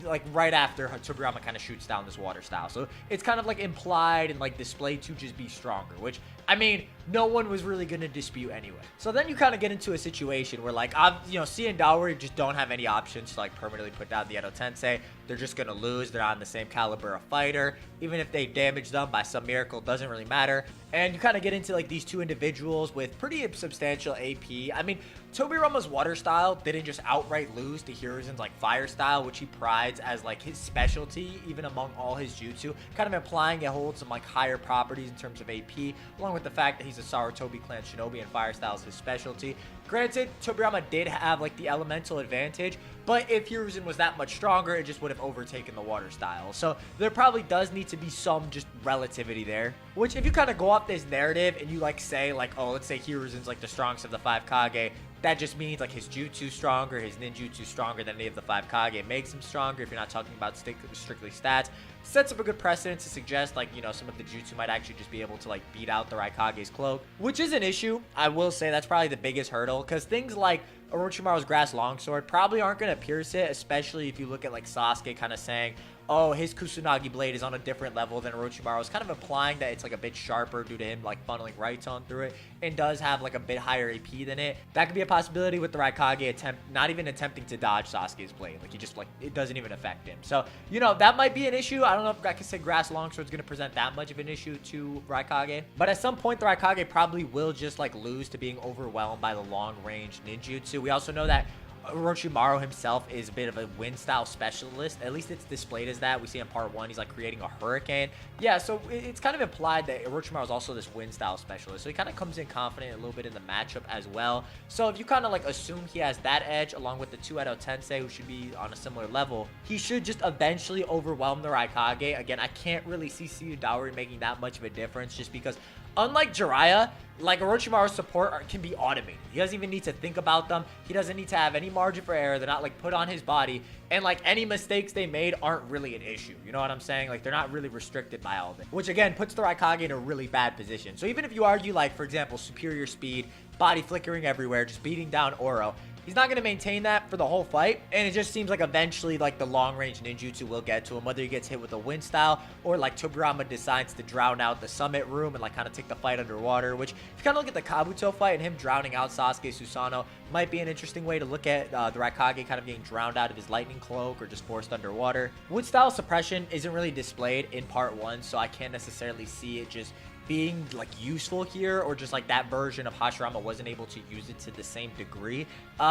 like right after Tobirama kind of shoots down this water style. So it's kind of like implied and like displayed to just be stronger, which I mean, no one was really going to dispute anyway. So then you kind of get into a situation where like, C and Dowry just don't have any options to like permanently put down the Edo Tensei. They're just going to lose. They're on the same caliber of fighter. Even if they damage them by some miracle, doesn't really matter. And you kind of get into like these two individuals with pretty substantial AP. I mean, Tobirama's water style didn't just outright lose to Hiruzen's like fire style, which he prides as like his specialty, even among all his jutsu, kind of implying it holds some like higher properties in terms of AP, along with the fact that he's a Sarutobi clan shinobi and fire style is his specialty. Granted, Tobirama did have like the elemental advantage, but if Hiruzen was that much stronger, it just would have overtaken the water style. So there probably does need to be some just relativity there, which if you kind of go off this narrative and you like say like, oh, let's say Hiruzen's like the strongest of the 5 Kage, that just means like his jutsu stronger, his ninjutsu stronger than any of the 5 Kage. It makes him stronger if you're not talking about strictly stats. Sets up a good precedent to suggest like, you know, some of the jutsu might actually just be able to like beat out the Raikage's cloak, which is an issue. I will say that's probably the biggest hurdle, because things like Orochimaru's grass longsword probably aren't going to pierce it, especially if you look at like Sasuke kind of saying, oh, his Kusanagi blade is on a different level than Orochimaru's, kind of implying that it's like a bit sharper due to him like funneling right on through it, and does have like a bit higher AP than it. That could be a possibility with the Raikage not even attempting to dodge Sasuke's blade. Like he just like, it doesn't even affect him. So, you know, that might be an issue. I don't know if I can say grass longsword's going to present that much of an issue to Raikage, but at some point the Raikage probably will just like lose to being overwhelmed by the long range ninjutsu. We also know that Orochimaru himself is a bit of a wind style specialist. At least it's displayed as that. We see in part 1 he's like creating a hurricane. Yeah, so it's kind of implied that Orochimaru is also this wind style specialist. So he kind of comes in confident a little bit in the matchup as well. So if you kind of like assume he has that edge along with the 2 Edo Tensei who should be on a similar level, he should just eventually overwhelm the Raikage. Again, I can't really see Dowry making that much of a difference, just because unlike Jiraiya, like Orochimaru's support can be automated. He doesn't even need to think about them. He doesn't need to have any margin for error. They're not like put on his body, and like any mistakes they made aren't really an issue. You know what I'm saying? Like they're not really restricted by all of it, which again puts the Raikage in a really bad position. So even if you argue like, for example, superior speed, body flickering everywhere, just beating down Oro, he's not going to maintain that for the whole fight, and it just seems like eventually like the long range ninjutsu will get to him, whether he gets hit with a wind style or like Tobirama decides to drown out the summit room and like kind of take the fight underwater, which if you kind of look at the Kabuto fight and him drowning out Sasuke Susanoo might be an interesting way to look at the Raikage kind of getting drowned out of his lightning cloak or just forced underwater. Wood style suppression isn't really displayed in part 1, so I can't necessarily see it just being like useful here, or just like that version of Hashirama wasn't able to use it to the same degree.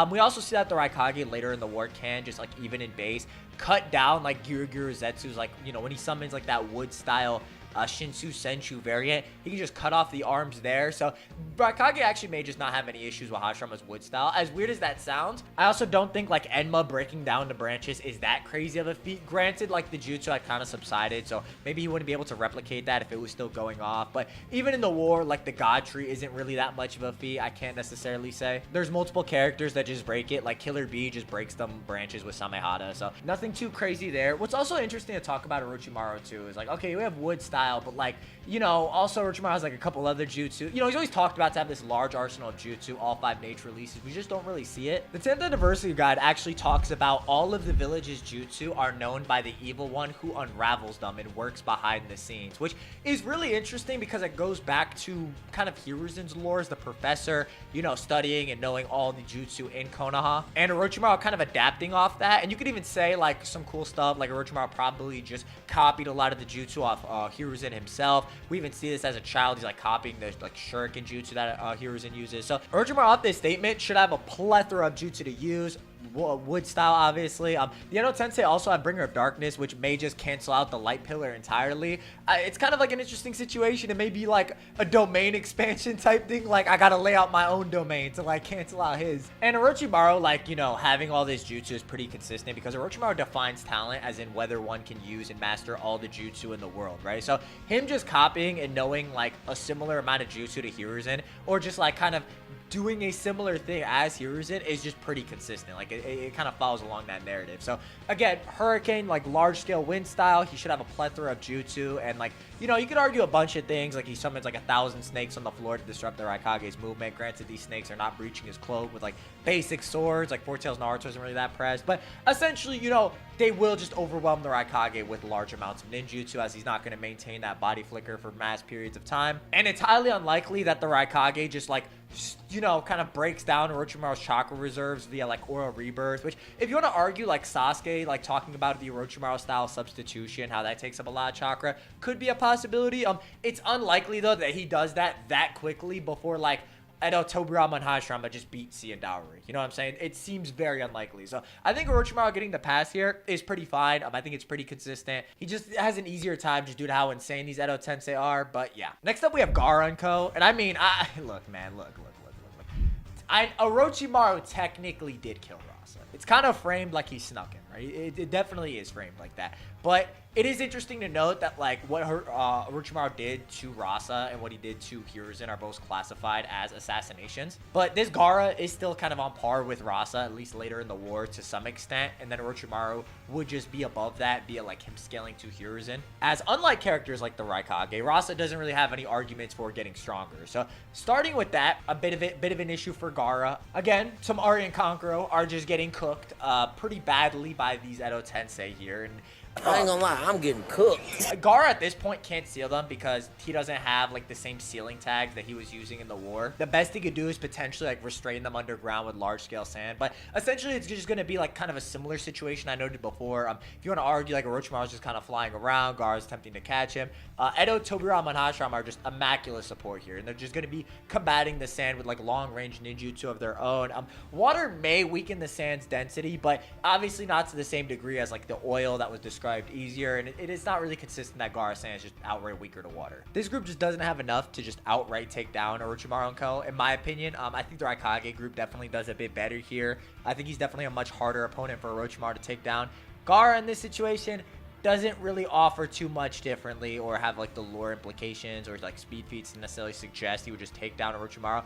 We also see that the Raikage later in the war can just like even in base cut down like Gyuruguru Zetsu's, like, you know, when he summons like that wood style Shinsu Senchu variant, he can just cut off the arms there. So Kage actually may just not have any issues with Hashirama's wood style. As weird as that sounds, I also don't think like Enma breaking down the branches is that crazy of a feat. Granted, like the jutsu had kind of subsided, so maybe he wouldn't be able to replicate that if it was still going off. But even in the war, like the God Tree isn't really that much of a feat. I can't necessarily say. There's multiple characters that just break it. Like Killer Bee just breaks them branches with Samehada, so nothing too crazy there. What's also interesting to talk about Orochimaru too is like, okay, we have wood style, but like, you know, also Orochimaru has like a couple other jutsu. You know, he's always talked about to have this large arsenal of jutsu, all 5 nature releases. We just don't really see it. The 10th Anniversary Guide actually talks about all of the village's jutsu are known by the evil one who unravels them and works behind the scenes, which is really interesting because it goes back to kind of Hiruzen's lore as the professor, you know, studying and knowing all the jutsu in Konoha, and Orochimaru kind of adapting off that. And you could even say like some cool stuff like Orochimaru probably just copied a lot of the jutsu off Hiruzen himself. We even see this as a child. He's like copying the like shuriken jutsu that Hiruzen uses. So Orochimaru off this statement should have a plethora of jutsu to use. Wood style, obviously. The Edo Tensei also have Bringer of Darkness, which may just cancel out the light pillar entirely. It's kind of like an interesting situation. It may be like a domain expansion type thing. Like I gotta lay out my own domain to like cancel out his. And Orochimaru, like, you know, having all this jutsu is pretty consistent because Orochimaru defines talent as in whether one can use and master all the jutsu in the world, right? So him just copying and knowing like a similar amount of jutsu to Hiruzen, or just like kind of doing a similar thing as Hiruzen is just pretty consistent. Like it kind of follows along that narrative. So again, Hurricane, like large scale wind style, he should have a plethora of jutsu, and like, you know, you could argue a bunch of things, like he summons like 1,000 snakes on the floor to disrupt the Raikage's movement. Granted, these snakes are not breaching his cloak with like basic swords, like Four Tails Naruto isn't really that pressed, but essentially, you know, they will just overwhelm the Raikage with large amounts of ninjutsu, as he's not going to maintain that body flicker for mass periods of time. And it's highly unlikely that the Raikage just like, you know, kind of breaks down Orochimaru's chakra reserves via like Aura Rebirth, which if you want to argue like Sasuke, like talking about the Orochimaru style substitution, how that takes up a lot of chakra, could be a possibility. It's unlikely though that he does that quickly before like Edo Tobirama and Hashirama just beat C and Dowry. You know what I'm saying? It seems very unlikely. So I think Orochimaru getting the pass here is pretty fine. I think it's pretty consistent. He just has an easier time just due to how insane these Edo Tensei are. But yeah. Next up, we have Gaara and Co. And I mean, look, man, look. Orochimaru technically did kill Rasa. It's kind of framed like he snuck him, right? It definitely is framed like that. But it is interesting to note that like what Orochimaru did to Rasa and what he did to Hiruzen are both classified as assassinations. But this Gaara is still kind of on par with Rasa, at least later in the war to some extent. And then Orochimaru would just be above that, be it like him scaling to Hiruzen. As unlike characters like the Raikage, Rasa doesn't really have any arguments for getting stronger. So starting with that, a bit of an issue for Gaara. Again, Temari and Kankuro are just getting cooked pretty badly by these Edo Tensei here. And I ain't gonna lie, I'm getting cooked. Gaara at this point can't seal them because he doesn't have like the same sealing tags that he was using in the war. The best he could do is potentially like restrain them underground with large scale sand, but essentially it's just going to be like kind of a similar situation I noted before. If you want to argue like Orochimaru's just kind of flying around, Gaara's attempting to catch him. Edo, Tobirama, and Hashirama are just immaculate support here, and they're just going to be combating the sand with like long range ninjutsu of their own. Water may weaken the sand's density, but obviously not to the same degree as like the oil that was described easier, and it is not really consistent that Gaara sand is just outright weaker to water. This group just doesn't have enough to just outright take down Orochimaru and Co. In my opinion, I think the Raikage group definitely does a bit better here. I think he's definitely a much harder opponent for Orochimaru to take down. Gaara in this situation doesn't really offer too much differently or have like the lore implications or like speed feats to necessarily suggest he would just take down Orochimaru.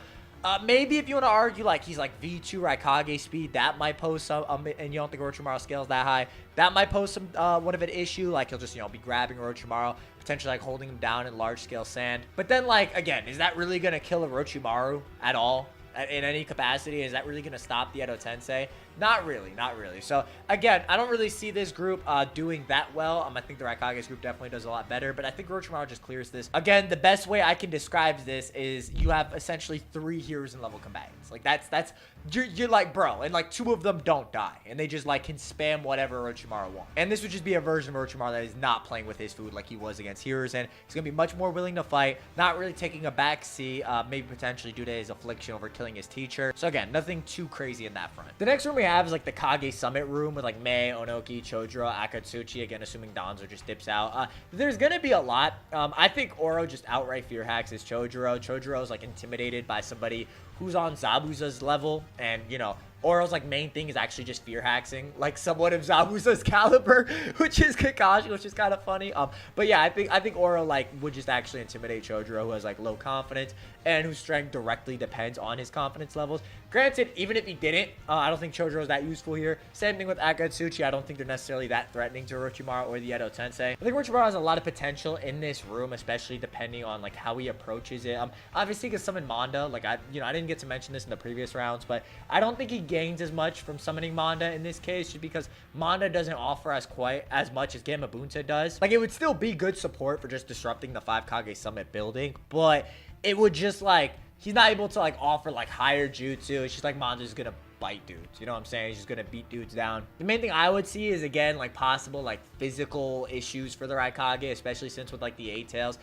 Maybe if you want to argue like he's like V2 Raikage speed, that might pose some, and you don't think Orochimaru scales that high, that might pose some one of an issue. Like he'll just, you know, be grabbing Orochimaru, potentially like holding him down in large scale sand. But then like, again, is that really going to kill Orochimaru at all? In any capacity? Is that really going to stop the Edo Tensei? Not really, not really. So again, I don't really see this group doing that well. I think the Raikage's group definitely does a lot better, but I think Orochimaru just clears this. Again, the best way I can describe this is you have essentially 3 Hiruzen level combatants. Like that's you're like, bro, and like 2 of them don't die, and they just like can spam whatever Orochimaru wants. And this would just be a version of Orochimaru that is not playing with his food like he was against Hiruzen. He's gonna be much more willing to fight, not really taking a back seat, maybe potentially due to his affliction over killing his teacher. So again, nothing too crazy in that front. The next room we have is like the Kage Summit room with like Mei, Onoki, Chojuro, Akatsuchi. Again, assuming Danzo just dips out. There's gonna be a lot. I think Oro just outright fear hacks his Chojuro. Chojuro's like intimidated by somebody who's on Zabuza's level, and you know, Oro's like main thing is actually just fear hacking like someone of Zabuza's caliber, which is Kakashi, which is kind of funny. But yeah, I think Oro like would just actually intimidate Chojuro, who has like low confidence and whose strength directly depends on his confidence levels. Granted, even if he didn't, I don't think Chojuro is that useful here. Same thing with Akatsuchi. I don't think they're necessarily that threatening to Orochimaru or the Edo Tensei. I think Orochimaru has a lot of potential in this room, especially depending on like how he approaches it. Obviously he can summon Manda. Like I didn't get to mention this in the previous rounds, but I don't think he gains as much from summoning Manda in this case, just because Manda doesn't offer us quite as much as Gamabunta does. Like it would still be good support for just disrupting the 5 Kage Summit building, but it would just like, he's not able to like offer like higher jutsu. It's just like Manda's gonna bite dudes, you know what I'm saying? He's just gonna beat dudes down. The main thing I would see is, again, like possible like physical issues for the Raikage, especially since with like the 8 tails.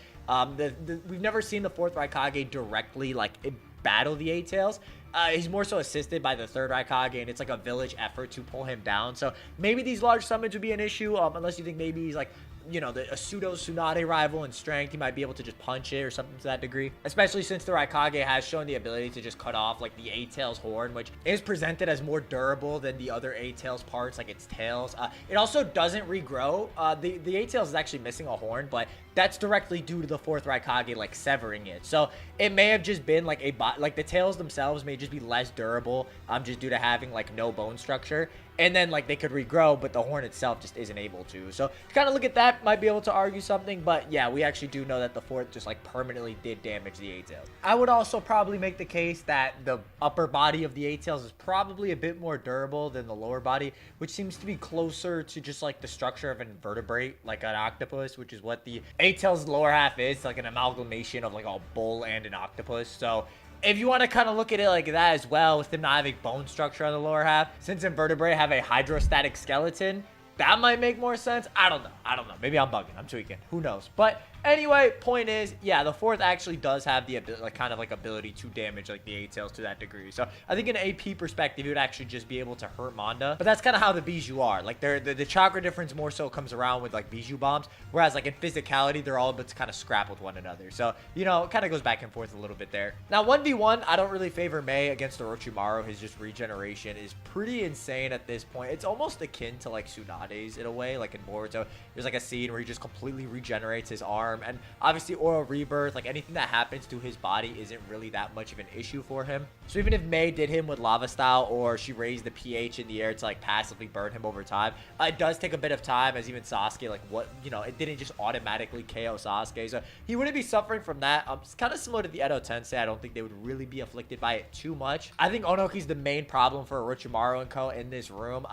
We've never seen the 4th Raikage directly like battle the 8 tails. he's more so assisted by the third Raikage, and it's like a village effort to pull him down. So maybe these large summons would be an issue, unless you think maybe he's like, you know, a pseudo Tsunade rival in strength. He might be able to just punch it or something to that degree, especially since the Raikage has shown the ability to just cut off like the A-Tails horn, which is presented as more durable than the other A-Tails parts, like its tails. It also doesn't regrow. The A-Tails is actually missing a horn, but that's directly due to the fourth Raikage like severing it. So it may have just been like like the tails themselves may just be less durable, just due to having like no bone structure. And then like they could regrow, but the horn itself just isn't able to. So to kind of look at that, might be able to argue something. But yeah, we actually do know that the fourth just like permanently did damage the A-Tails. I would also probably make the case that the upper body of the A-Tails is probably a bit more durable than the lower body, which seems to be closer to just like the structure of an invertebrate, like an octopus, which is what the A-Tails lower half is, like an amalgamation of like a bull and an octopus. So if you want to kind of look at it like that as well, with them not having bone structure on the lower half, since invertebrate have a hydrostatic skeleton, that might make more sense. I don't know. Maybe I'm bugging. I'm tweaking. Who knows? But anyway, point is, yeah, the fourth actually does have the kind of like ability to damage like the A-Tails to that degree. So I think in an AP perspective, it would actually just be able to hurt Manda. But that's kind of how the Bijou are. Like the chakra difference more so comes around with like Bijou bombs, whereas like in physicality, they're all able to kind of scrap with one another. So, you know, it kind of goes back and forth a little bit there. Now 1v1, I don't really favor Mei against Orochimaru. His just regeneration is pretty insane at this point. It's almost akin to like Tsunade's in a way, like in Boruto. There's like a scene where he just completely regenerates his arm, and obviously Oro Rebirth, like anything that happens to his body isn't really that much of an issue for him. So even if Mei did him with lava style, or she raised the pH in the air to like passively burn him over time, it does take a bit of time, as even Sasuke, like what, you know, it didn't just automatically KO Sasuke, so he wouldn't be suffering from that. It's kind of similar to the Edo Tensei. I don't think they would really be afflicted by it too much. I think Onoki's the main problem for Orochimaru and co in this room.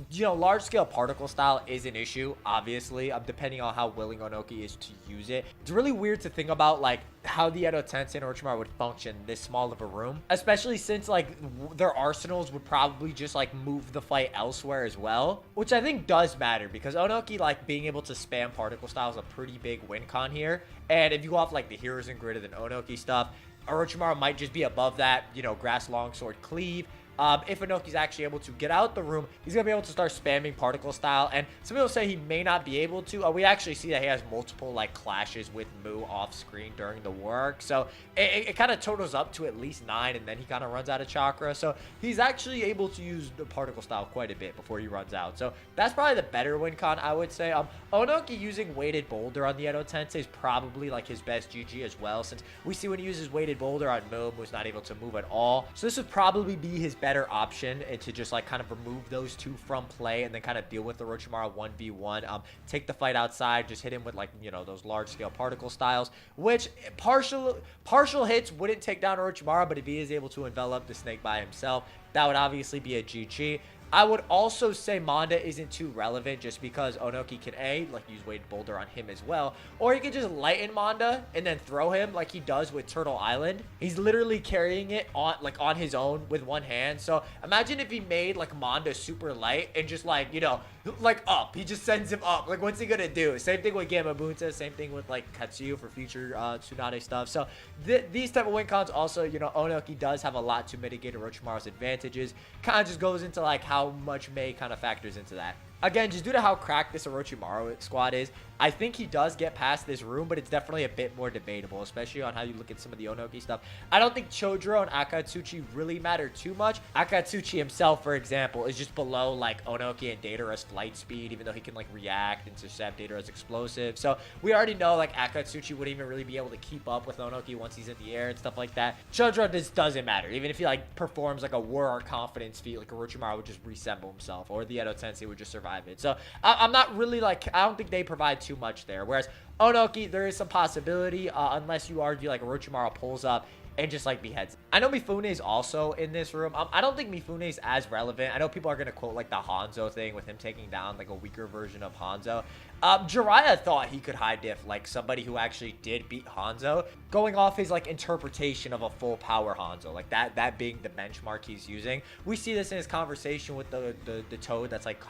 You know, large scale particle style is an issue, obviously, depending on how willing Onoki is to use it. It's really weird to think about like how the Edo Tensei and Orochimaru would function this small of a room, especially since like their arsenals would probably just like move the fight elsewhere as well, which I think does matter, because Onoki like being able to spam particle style is a pretty big win con here. And if you go off like the heroes and greater than Onoki stuff, Orochimaru might just be above that, you know, grass longsword cleave. If Inoki's actually able to get out the room, he's going to be able to start spamming particle style. And some people say he may not be able to. We actually see that he has multiple like clashes with Mu off screen during the work. So it kind of totals up to at least 9, and then he kind of runs out of chakra. So he's actually able to use the particle style quite a bit before he runs out. So that's probably the better win con, I would say. Onoki using weighted boulder on the Edo Tensei is probably like his best GG as well, since we see when he uses weighted boulder on Mu, Mu's not able to move at all. So this would probably be his better option, and to just like kind of remove those two from play and then kind of deal with the Orochimaru 1v1. Take the fight outside, just hit him with like, you know, those large scale particle styles, which partial hits wouldn't take down Orochimaru, but if he is able to envelop the snake by himself, that would obviously be a GG. I would also say Manda isn't too relevant, just because Onoki can like use weighted boulder on him as well, or he can just lighten Manda and then throw him like he does with Turtle Island. He's literally carrying it on his own with one hand. So imagine if he made like Manda super light and just like, you know, like up, he just sends him up. Like, what's he gonna do? Same thing with Gamabunta, same thing with like Katsuyu for future Tsunade stuff. So these type of win cons also, you know, Onoki does have a lot to mitigate Orochimaru's advantages. Kind of just goes into like how much Mei kind of factors into that. Again, just due to how cracked this Orochimaru squad is, I think he does get past this room, but it's definitely a bit more debatable, especially on how you look at some of the Onoki stuff. I don't think Chodoro and Akatsuchi really matter too much. Akatsuchi himself, for example, is just below like Onoki and Datara's flight speed, even though he can like react, intercept Datara's explosive. So we already know like Akatsuchi wouldn't even really be able to keep up with Onoki once he's in the air and stuff like that. Chodoro just doesn't matter. Even if he like performs like a war or confidence feat, like Orochimaru would just reassemble himself, or the Edo Tensei would just survive it. So I'm not really like, I don't think they provide too much there. Whereas Onoki, there is some possibility, unless you argue like Orochimaru pulls up and just like beheads. I know Mifune is also in this room. I don't think Mifune is as relevant. I know people are going to quote like the Hanzo thing with him taking down like a weaker version of Hanzo. Jiraiya thought he could high diff like somebody who actually did beat Hanzo, going off his like interpretation of a full power Hanzo, like that being the benchmark he's using. We see this in his conversation with the toad that's like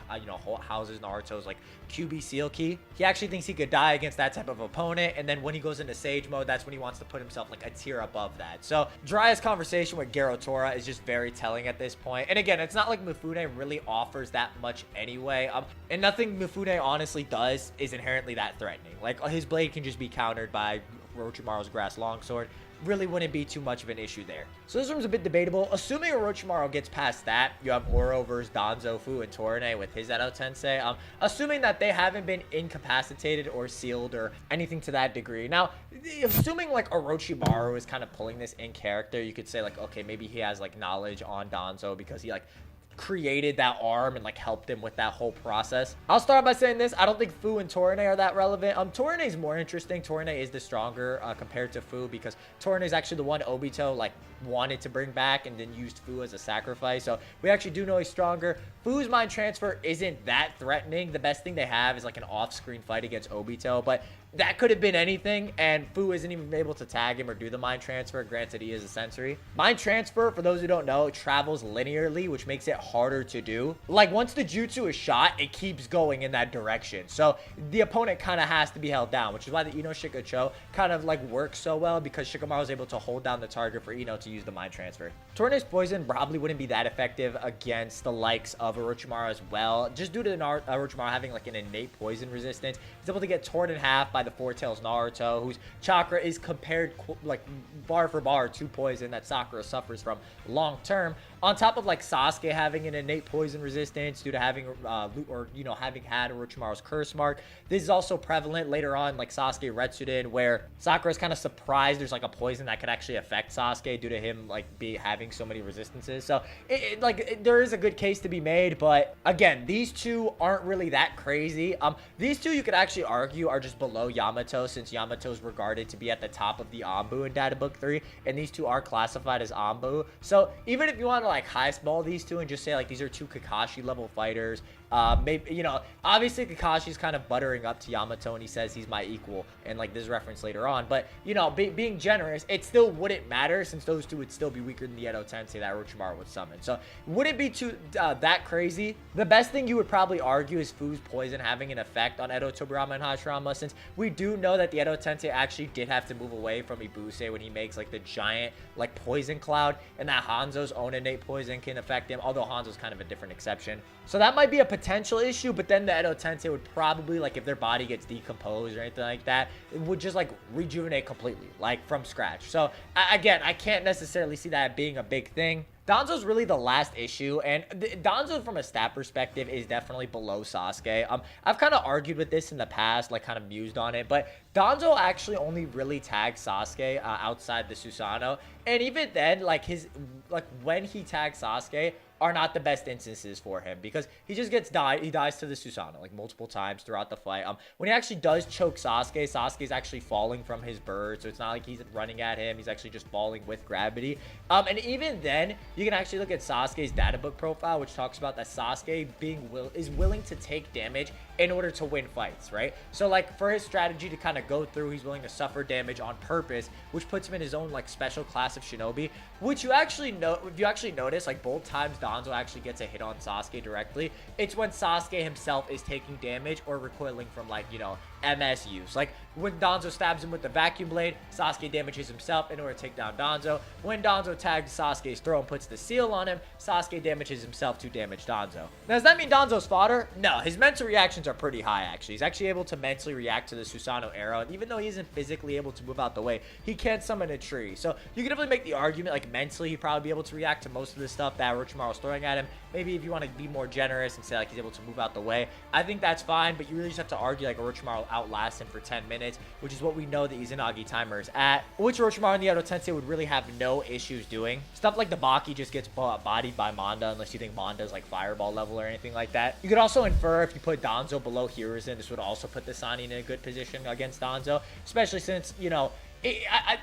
houses Naruto's like QB seal key. He actually thinks he could die against that type of opponent, and then when he goes into Sage mode, that's when he wants to put himself like a tier above that. So Jiraiya's conversation with Garotora is just very telling at this point. And again, it's not like Mifune really offers that much anyway, and nothing Mifune honestly does is inherently that threatening. Like his blade can just be countered by Orochimaru's grass longsword. Really wouldn't be too much of an issue there. So this room's a bit debatable. Assuming Orochimaru gets past that, you have Oro versus Danzo, Fu, and Torine with his Edo Tensei. Assuming that they haven't been incapacitated or sealed or anything to that degree. Now, assuming like Orochimaru is kind of pulling this in character, you could say like, okay, maybe he has like knowledge on Danzo because he like created that arm and like helped him with that whole process. I'll start by saying this: I don't think Fu and Torine are that relevant. Torine is more interesting. Torine is the stronger compared to Fu, because Torine is actually the one Obito like wanted to bring back and then used Fu as a sacrifice. So we actually do know he's stronger. Fu's mind transfer isn't that threatening. The best thing they have is like an off-screen fight against Obito, but that could have been anything, and Fu isn't even able to tag him or do the mind transfer. Granted, he is a sensory. Mind transfer, for those who don't know, travels linearly, which makes it harder to do. Like, once the jutsu is shot, it keeps going in that direction. So the opponent kind of has to be held down, which is why the Ino Shikacho kind of like works so well, because Shikamaru was able to hold down the target for Ino to use the mind transfer. Torine's poison probably wouldn't be that effective against the likes of Orochimaru as well, just due to Orochimaru having like an innate poison resistance. He's able to get torn in half by the Four Tails Naruto, whose chakra is compared like bar for bar to poison that Sakura suffers from long term. On top of like Sasuke having an innate poison resistance due to having having had Orochimaru's curse mark. This is also prevalent later on, like Sasuke Retsuden, where Sakura is kind of surprised there's like a poison that could actually affect Sasuke due to him like having so many resistances. So there is a good case to be made, but again, these two aren't really that crazy. These two you could actually argue are just below Yamato, since Yamato is regarded to be at the top of the Anbu in Data Book 3, and these two are classified as Anbu. So even if you want to like high small these two and just say like these are two Kakashi level fighters, maybe, obviously Kakashi's kind of buttering up to Yamato and he says he's my equal, and like this reference later on, but being generous, it still wouldn't matter, since those two would still be weaker than the Edo Tensei that Orochimaru would summon. So wouldn't be too that crazy. The best thing you would probably argue is Fu's poison having an effect on Edo Tobirama and Hashirama, since we do know that the Edo Tensei actually did have to move away from Ibuse when he makes like the giant like poison cloud, and that Hanzo's own innate poison can affect him, although Hanzo's kind of a different exception. So that might be a potential issue, but then the Edo Tensei would probably, like, if their body gets decomposed or anything like that, it would just like rejuvenate completely, like from scratch. So again, I can't necessarily see that being a big thing. Danzo's really the last issue, and Danzo from a stat perspective is definitely below Sasuke. I've kind of argued with this in the past, like kind of mused on it, but Danzo actually only really tags Sasuke outside the Susanoo, and even then, like when he tags Sasuke are not the best instances for him, because he just gets he dies to the Susanoo like multiple times throughout the fight. When he actually does choke Sasuke, Sasuke's actually falling from his bird, so it's not like he's running at him, he's actually just falling with gravity. And even then, you can actually look at Sasuke's data book profile, which talks about that Sasuke is willing to take damage in order to win fights, right? So like for his strategy to kind of go through, he's willing to suffer damage on purpose, which puts him in his own like special class of shinobi, which you actually know, if you actually notice, like both times Danzo actually gets a hit on Sasuke directly, it's when Sasuke himself is taking damage or recoiling from like, MS use. Like when Danzo stabs him with the vacuum blade, Sasuke damages himself in order to take down Danzo. When Danzo tags Sasuke's throw and puts the seal on him, Sasuke damages himself to damage Danzo. Now, does that mean Danzo's fodder? No, his mental reactions are pretty high, actually. He's actually able to mentally react to the Susanoo arrow, and even though he isn't physically able to move out the way, he can summon a tree. So you can definitely make the argument, like mentally, he'd probably be able to react to most of the stuff that Orochimaru's throwing at him. Maybe if you want to be more generous and say like he's able to move out the way, I think that's fine, but you really just have to argue like Orochimaru outlast him for 10 minutes, which is what we know the Izanagi timer is at, which Orochimaru and the Edo Tensei would really have no issues doing. Stuff like the Baki just gets bodied by Manda, unless you think Manda's like fireball level or anything like that. You could also infer if you put Danzo below Hiruzen, this would also put the Sannin in a good position against Danzo, especially since,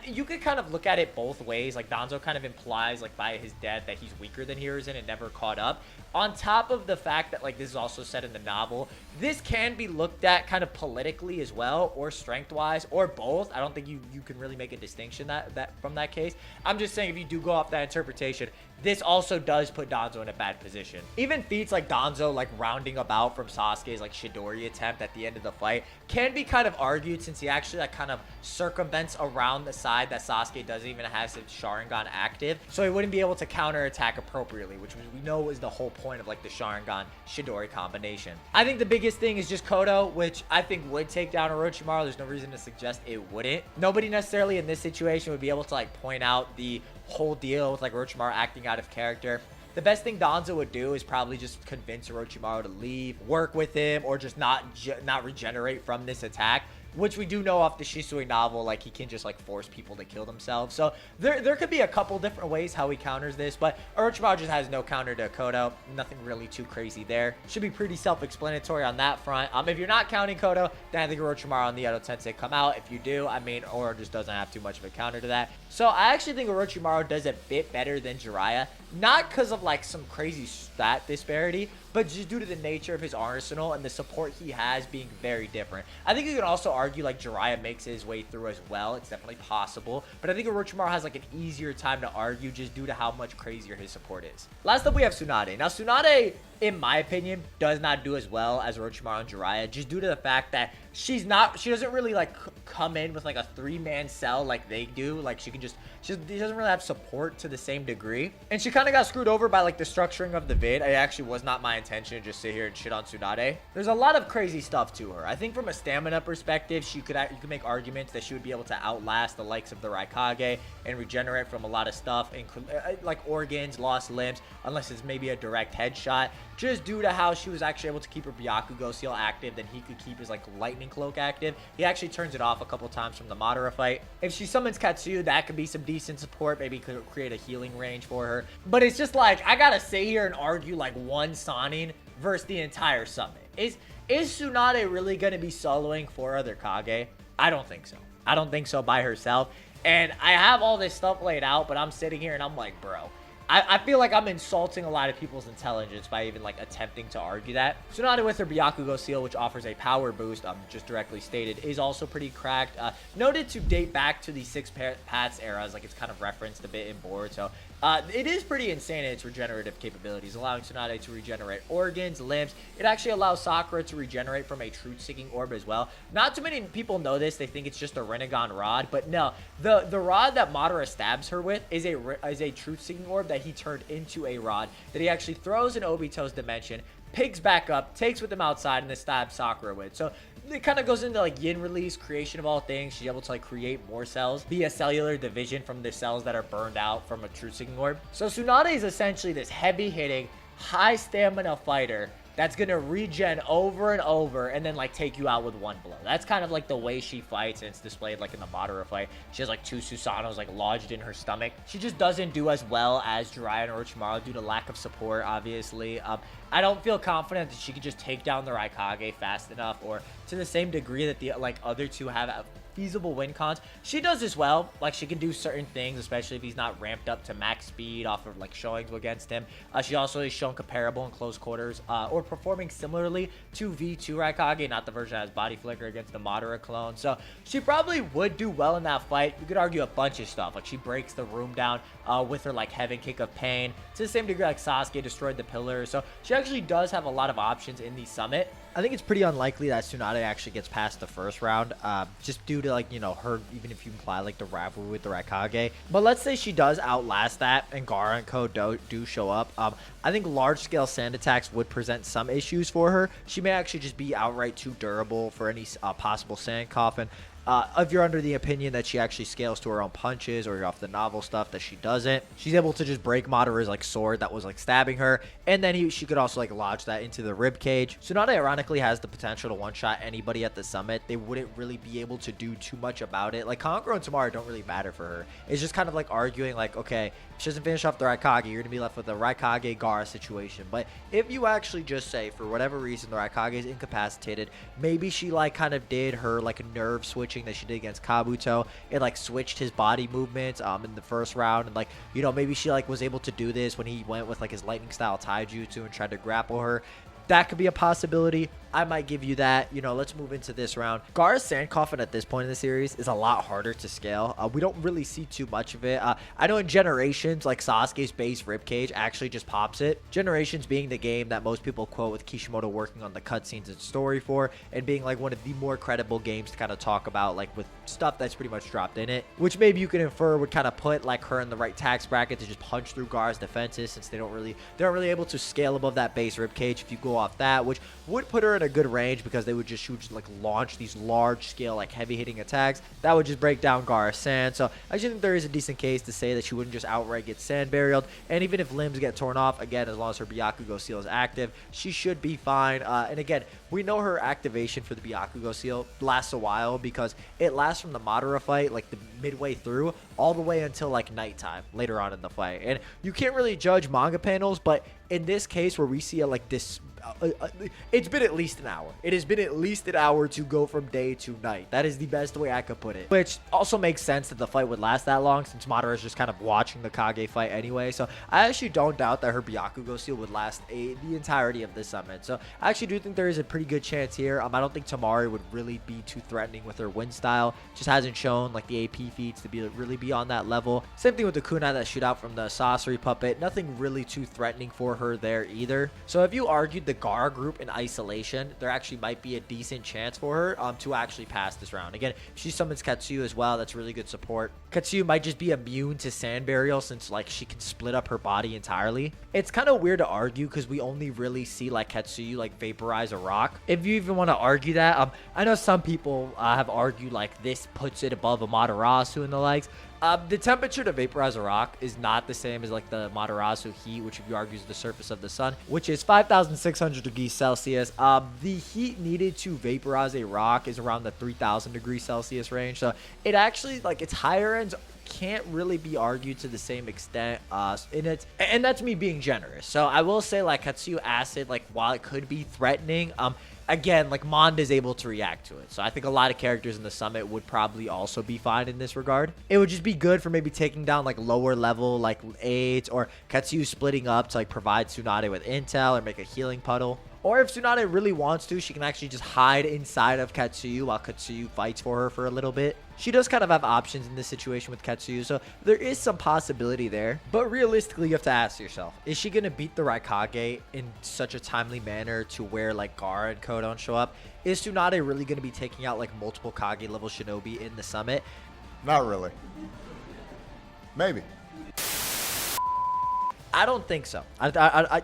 you could kind of look at it both ways. Like, Danzo kind of implies, like, by his death that he's weaker than Hiruzen and never caught up. On top of the fact that, like, this is also said in the novel, this can be looked at kind of politically as well, or strength-wise, or both. I don't think you can really make a distinction that from that case. I'm just saying, if you do go off that interpretation, this also does put Danzo in a bad position. Even feats like Danzo, like, rounding about from Sasuke's, like, Chidori attempt at the end of the fight can be kind of argued, since he actually, like, kind of circumvents around the side that Sasuke doesn't even have his Sharingan active, so he wouldn't be able to counterattack appropriately, which we know is the whole point of, like, the Sharingan Chidori combination. I think the biggest thing is just Kodo, which I think would take down Orochimaru. There's no reason to suggest it wouldn't. Nobody necessarily in this situation would be able to, like, point out the whole deal with, like, Orochimaru acting out of character. The best thing Danzo would do is probably just convince Orochimaru to leave, work with him, or just not regenerate from this attack, which we do know off the Shisui novel, like, he can just, like, force people to kill themselves. So there could be a couple different ways how he counters this, but Orochimaru just has no counter to Kodo. Nothing really too crazy there. Should be pretty self-explanatory on that front. If you're not counting Kodo, then I think Orochimaru and the Edo Tensei come out. If you do, I mean, Oro just doesn't have too much of a counter to that. So I actually think Orochimaru does a bit better than Jiraiya, not because of, like, some crazy stat disparity, but just due to the nature of his arsenal and the support he has being very different. I think you can also argue, like, Jiraiya makes his way through as well. It's definitely possible, but I think Orochimaru has, like, an easier time to argue just due to how much crazier his support is. Last up, we have Tsunade. Now, Tsunade, in my opinion, does not do as well as Orochimaru and Jiraiya, just due to the fact that she doesn't really, like, come in with, like, a three-man cell like they do. Like, she doesn't really have support to the same degree, and she kind of got screwed over by, like, the structuring of the vid. It actually was not my intention to just sit here and shit on Tsunade. There's a lot of crazy stuff to her. I think from a stamina perspective, you could make arguments that she would be able to outlast the likes of the Raikage and regenerate from a lot of stuff, like organs, lost limbs, unless it's maybe a direct headshot, just due to how she was actually able to keep her Byakugo seal active, then he could keep his, like, lightning cloak active. He actually turns it off a couple times from the Madara fight. If she summons Katsuyu, that could be some decent support, maybe could create a healing range for her. But it's just like, I gotta sit here and argue, like, one Sannin versus the entire summit. Is Tsunade really gonna be soloing 4 other Kage? I don't think so. I don't think so by herself. And I have all this stuff laid out, but I'm sitting here and I'm like, bro, I feel like I'm insulting a lot of people's intelligence by even, like, attempting to argue that. Tsunade with her Byakugo seal, which offers a power boost, just directly stated, is also pretty cracked. Noted to date back to the 6 paths eras, like, it's kind of referenced a bit in board. So it is pretty insane in its regenerative capabilities, allowing Tsunade to regenerate organs, limbs. It actually allows Sakura to regenerate from a truth-seeking orb as well. Not too many people know this. They think it's just a Rinnegan rod, but no. The rod that Madara stabs her with is a truth-seeking orb that he turned into a rod that he actually throws in Obito's dimension, picks back up, takes with him outside, and then stabs Sakura with. So it kind of goes into, like, yin release, creation of all things. She's able to, like, create more cells via cellular division from the cells that are burned out from a truth-seeking orb. So Tsunade is essentially this heavy-hitting, high-stamina fighter that's gonna regen over and over and then, like, take you out with one blow. That's kind of, like, the way she fights, and it's displayed, like, in the Madara fight. She has, like, 2 Susanos, like, lodged in her stomach. She just doesn't do as well as Jiraiya and Orochimaru due to lack of support, obviously. I don't feel confident that she could just take down the Raikage fast enough, or to the same degree that the, like, other two have feasible win cons. She does as well. Like, she can do certain things, especially if he's not ramped up to max speed off of, like, showings against him. She also is shown comparable in close quarters, or performing similarly to V2 Raikage, not the version that has body flicker against the Madara clone. So she probably would do well in that fight. You could argue a bunch of stuff. Like, she breaks the room down with her, like, heaven kick of pain. To the same degree, like, Sasuke destroyed the pillar. So she actually does have a lot of options in the summit. I think it's pretty unlikely that Tsunade actually gets past the first round, just due to, like, you know, her, even if you imply, like, the rivalry with the Raikage. But let's say she does outlast that and Gaara and Co do show up. I think large-scale sand attacks would present some issues for her. She may actually just be outright too durable for any possible sand coffin. If you're under the opinion that she actually scales to her own punches, or you're off the novel stuff that she doesn't, she's able to just break Madara's, like, sword that was, like, stabbing her, and then she could also, like, lodge that into the rib cage. Tsunade ironically has the potential to one-shot anybody at the summit. They wouldn't really be able to do too much about it. Like, Kankuro and Tamara don't really matter for her. It's just kind of like arguing, like, okay, if she doesn't finish off the Raikage, you're gonna be left with a Raikage Gaara situation. But if you actually just say, for whatever reason, the Raikage is incapacitated, maybe she, like, kind of did her, like, a nerve switch switching that she did against Kabuto. It like switched his body movements in the first round, and like, you know, maybe she like was able to do this when he went with like his lightning style taijutsu and tried to grapple her. That could be a possibility. I might give you that. You know, let's move into this round. Gaara's sand coffin at this point in the series is a lot harder to scale. We don't really see too much of it. I know in Generations, like Sasuke's base ribcage actually just pops it. Generations being the game that most people quote with Kishimoto working on the cutscenes and story for, and being like one of the more credible games to kind of talk about like with stuff that's pretty much dropped in it, which maybe you can infer would kind of put like her in the right tax bracket to just punch through Gaara's defenses, since they're not really able to scale above that base ribcage if you go off that, which would put her in a good range because they would just like launch these large scale like heavy hitting attacks that would just break down Gaara's sand. So I actually think there is a decent case to say that she wouldn't just outright get sand burialed, and even if limbs get torn off, again, as long as her Byakugo seal is active, she should be fine. And again, we know her activation for the Byakugo seal lasts a while because it lasts from the Madara fight, like the midway through, all the way until like nighttime later on in the fight. And you can't really judge manga panels, but in this case where we see like this, it's been at least an hour. It has been at least an hour to go from day to night. That is the best way I could put it, which also makes sense that the fight would last that long since Madara is just kind of watching the Kage fight anyway. So I actually don't doubt that her Byakugo seal would last the entirety of this summit. So I actually do think there is a pretty good chance here. I don't think Tamari would really be too threatening with her wind style. Just hasn't shown like the AP feats to really be on that level. Same thing with the kunai that shoot out from the Sasori puppet. Nothing really too threatening for her there either. So if you argued the Gaara group in isolation, there actually might be a decent chance for her to actually pass this round. Again, if she summons Katsuyu as well, that's really good support. Katsuyu might just be immune to sand burial since like she can split up her body entirely. It's kind of weird to argue because we only really see like Katsuyu like vaporize a rock. If you even want to argue that, I know some people have argued like this puts it above Amaterasu and the likes. The temperature to vaporize a rock is not the same as like the Materasu heat, which if you argue is the surface of the sun, which is 5,600 degrees Celsius. The heat needed to vaporize a rock is around the 3,000 degrees Celsius range. So it actually, like, its higher ends can't really be argued to the same extent and that's me being generous. So I will say like Katsuyu acid, like while it could be threatening, again, like Mond is able to react to it. So I think a lot of characters in the summit would probably also be fine in this regard. It would just be good for maybe taking down like lower level like aids, or Katsuyu splitting up to like provide Tsunade with intel or make a healing puddle. Or if Tsunade really wants to, she can actually just hide inside of Katsuyu while Katsuyu fights for her for a little bit. She does kind of have options in this situation with Katsuyu, so there is some possibility there. But realistically, you have to ask yourself, is she going to beat the Raikage in such a timely manner to where like Gaara and Ko don't show up? Is Tsunade really going to be taking out like multiple Kage level shinobi in the summit? Not really. Maybe. I don't think so.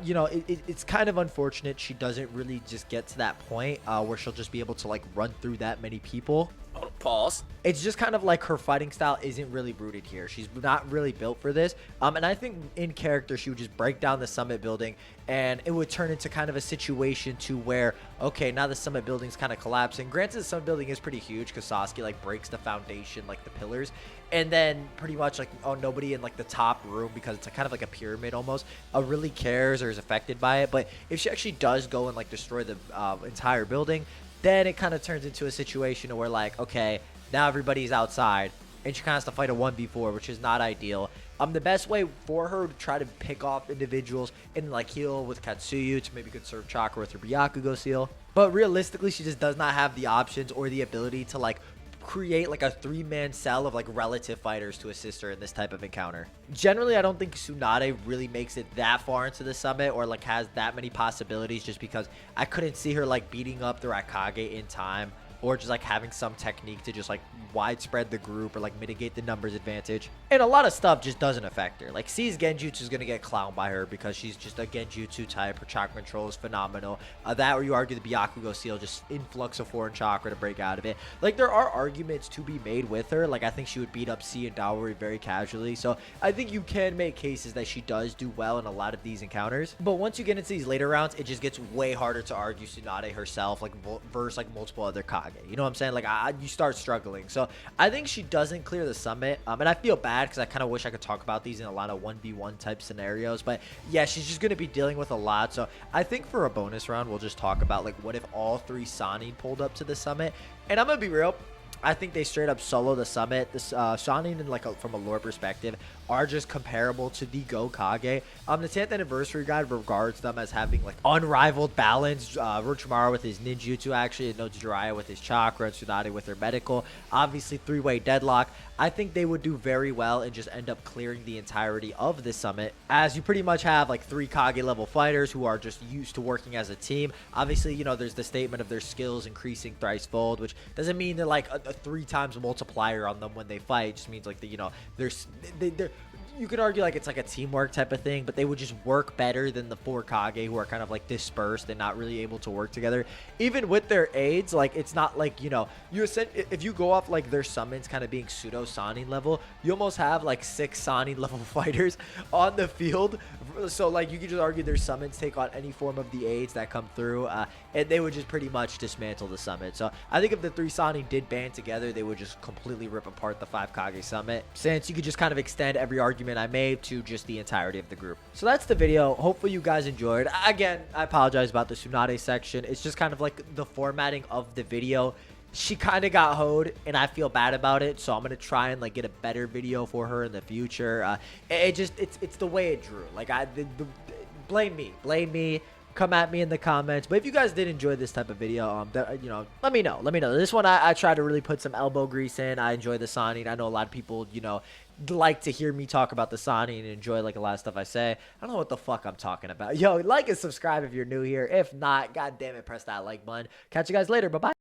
You know, it's kind of unfortunate she doesn't really just get to that point where she'll just be able to like run through that many people. Pause. It's just kind of like her fighting style isn't really rooted here. She's not really built for this. And I think in character, she would just break down the summit building and it would turn into kind of a situation to where, okay, now the summit building's kind of collapsing. Granted, the summit building is pretty huge because Sasuke like breaks the foundation, like the pillars. And then pretty much like, oh, nobody in like the top room, because it's kind of like a pyramid almost, really cares or is affected by it. But if she actually does go and like destroy the entire building, then it kind of turns into a situation where like, okay, now everybody's outside and she kind of has to fight a 1v4, which is not ideal. The best way for her to try to pick off individuals and like heal with Katsuyu to maybe conserve chakra with her Byakugo seal. But realistically, she just does not have the options or the ability to like create like a 3-man cell of like relative fighters to assist her in this type of encounter. Generally, I don't think Tsunade really makes it that far into the summit or like has that many possibilities, just because I couldn't see her like beating up the Raikage in time, or just like having some technique to just like widespread the group or like mitigate the numbers advantage. And a lot of stuff just doesn't affect her. Like C's Genjutsu is going to get clowned by her because she's just a Genjutsu type. Her chakra control is phenomenal. That, or you argue the Byakugo seal, just influx of foreign chakra to break out of it. Like there are arguments to be made with her. Like I think she would beat up C and Dowry very casually. So I think you can make cases that she does do well in a lot of these encounters. But once you get into these later rounds, it just gets way harder to argue Tsunade herself, like versus like multiple other Kage. You know what I'm saying? Like you start struggling. So I think she doesn't clear the summit. And I feel bad because I kind of wish I could talk about these in a lot of 1v1 type scenarios. But yeah, she's just going to be dealing with a lot. So I think for a bonus round, we'll just talk about like what if all 3 Sannin pulled up to the summit. And I'm going to be real. I think they straight up solo the summit. This Sannin, and like from a lore perspective, are just comparable to the Go Kage. The 10th anniversary guide regards them as having like unrivaled balance. Orochimaru with his ninjutsu, actually, it notes Jiraiya with his chakra, and Tsunade with their medical. Obviously, three-way deadlock. I think they would do very well and just end up clearing the entirety of this summit, as you pretty much have like 3 Kage level fighters who are just used to working as a team. Obviously, you know, there's the statement of their skills increasing thrice-fold, which doesn't mean they're like a 3 times multiplier on them when they fight. It just means like you know, they're you could argue like it's like a teamwork type of thing, but they would just work better than the 4 Kage who are kind of like dispersed and not really able to work together. Even with their aids, like it's not like, you know, if you go off like their summons kind of being pseudo Sannin level, you almost have like 6 Sannin level fighters on the field. So like you could just argue their summons take on any form of the aids that come through, and they would just pretty much dismantle the summit. So I think if the 3 Sannin did band together, they would just completely rip apart the 5 Kage summit, since you could just kind of extend every argument I made to just the entirety of the group. So that's the video. Hopefully you guys enjoyed. Again, I apologize about the Tsunade section. It's just kind of like the formatting of the video. She kind of got hoed and I feel bad about it, so I'm gonna try and like get a better video for her in the future. It's the way it drew. Like blame me, come at me in the comments. But if you guys did enjoy this type of video, you know, let me know. This one I try to really put some elbow grease in. I enjoy the Sannin. I know a lot of people, you know, like to hear me talk about the Sannin and enjoy like a lot of stuff I say. I don't know what the fuck I'm talking about. Yo, like and subscribe if you're new here. If not, god damn it, press that like button. Catch you guys later. Bye bye.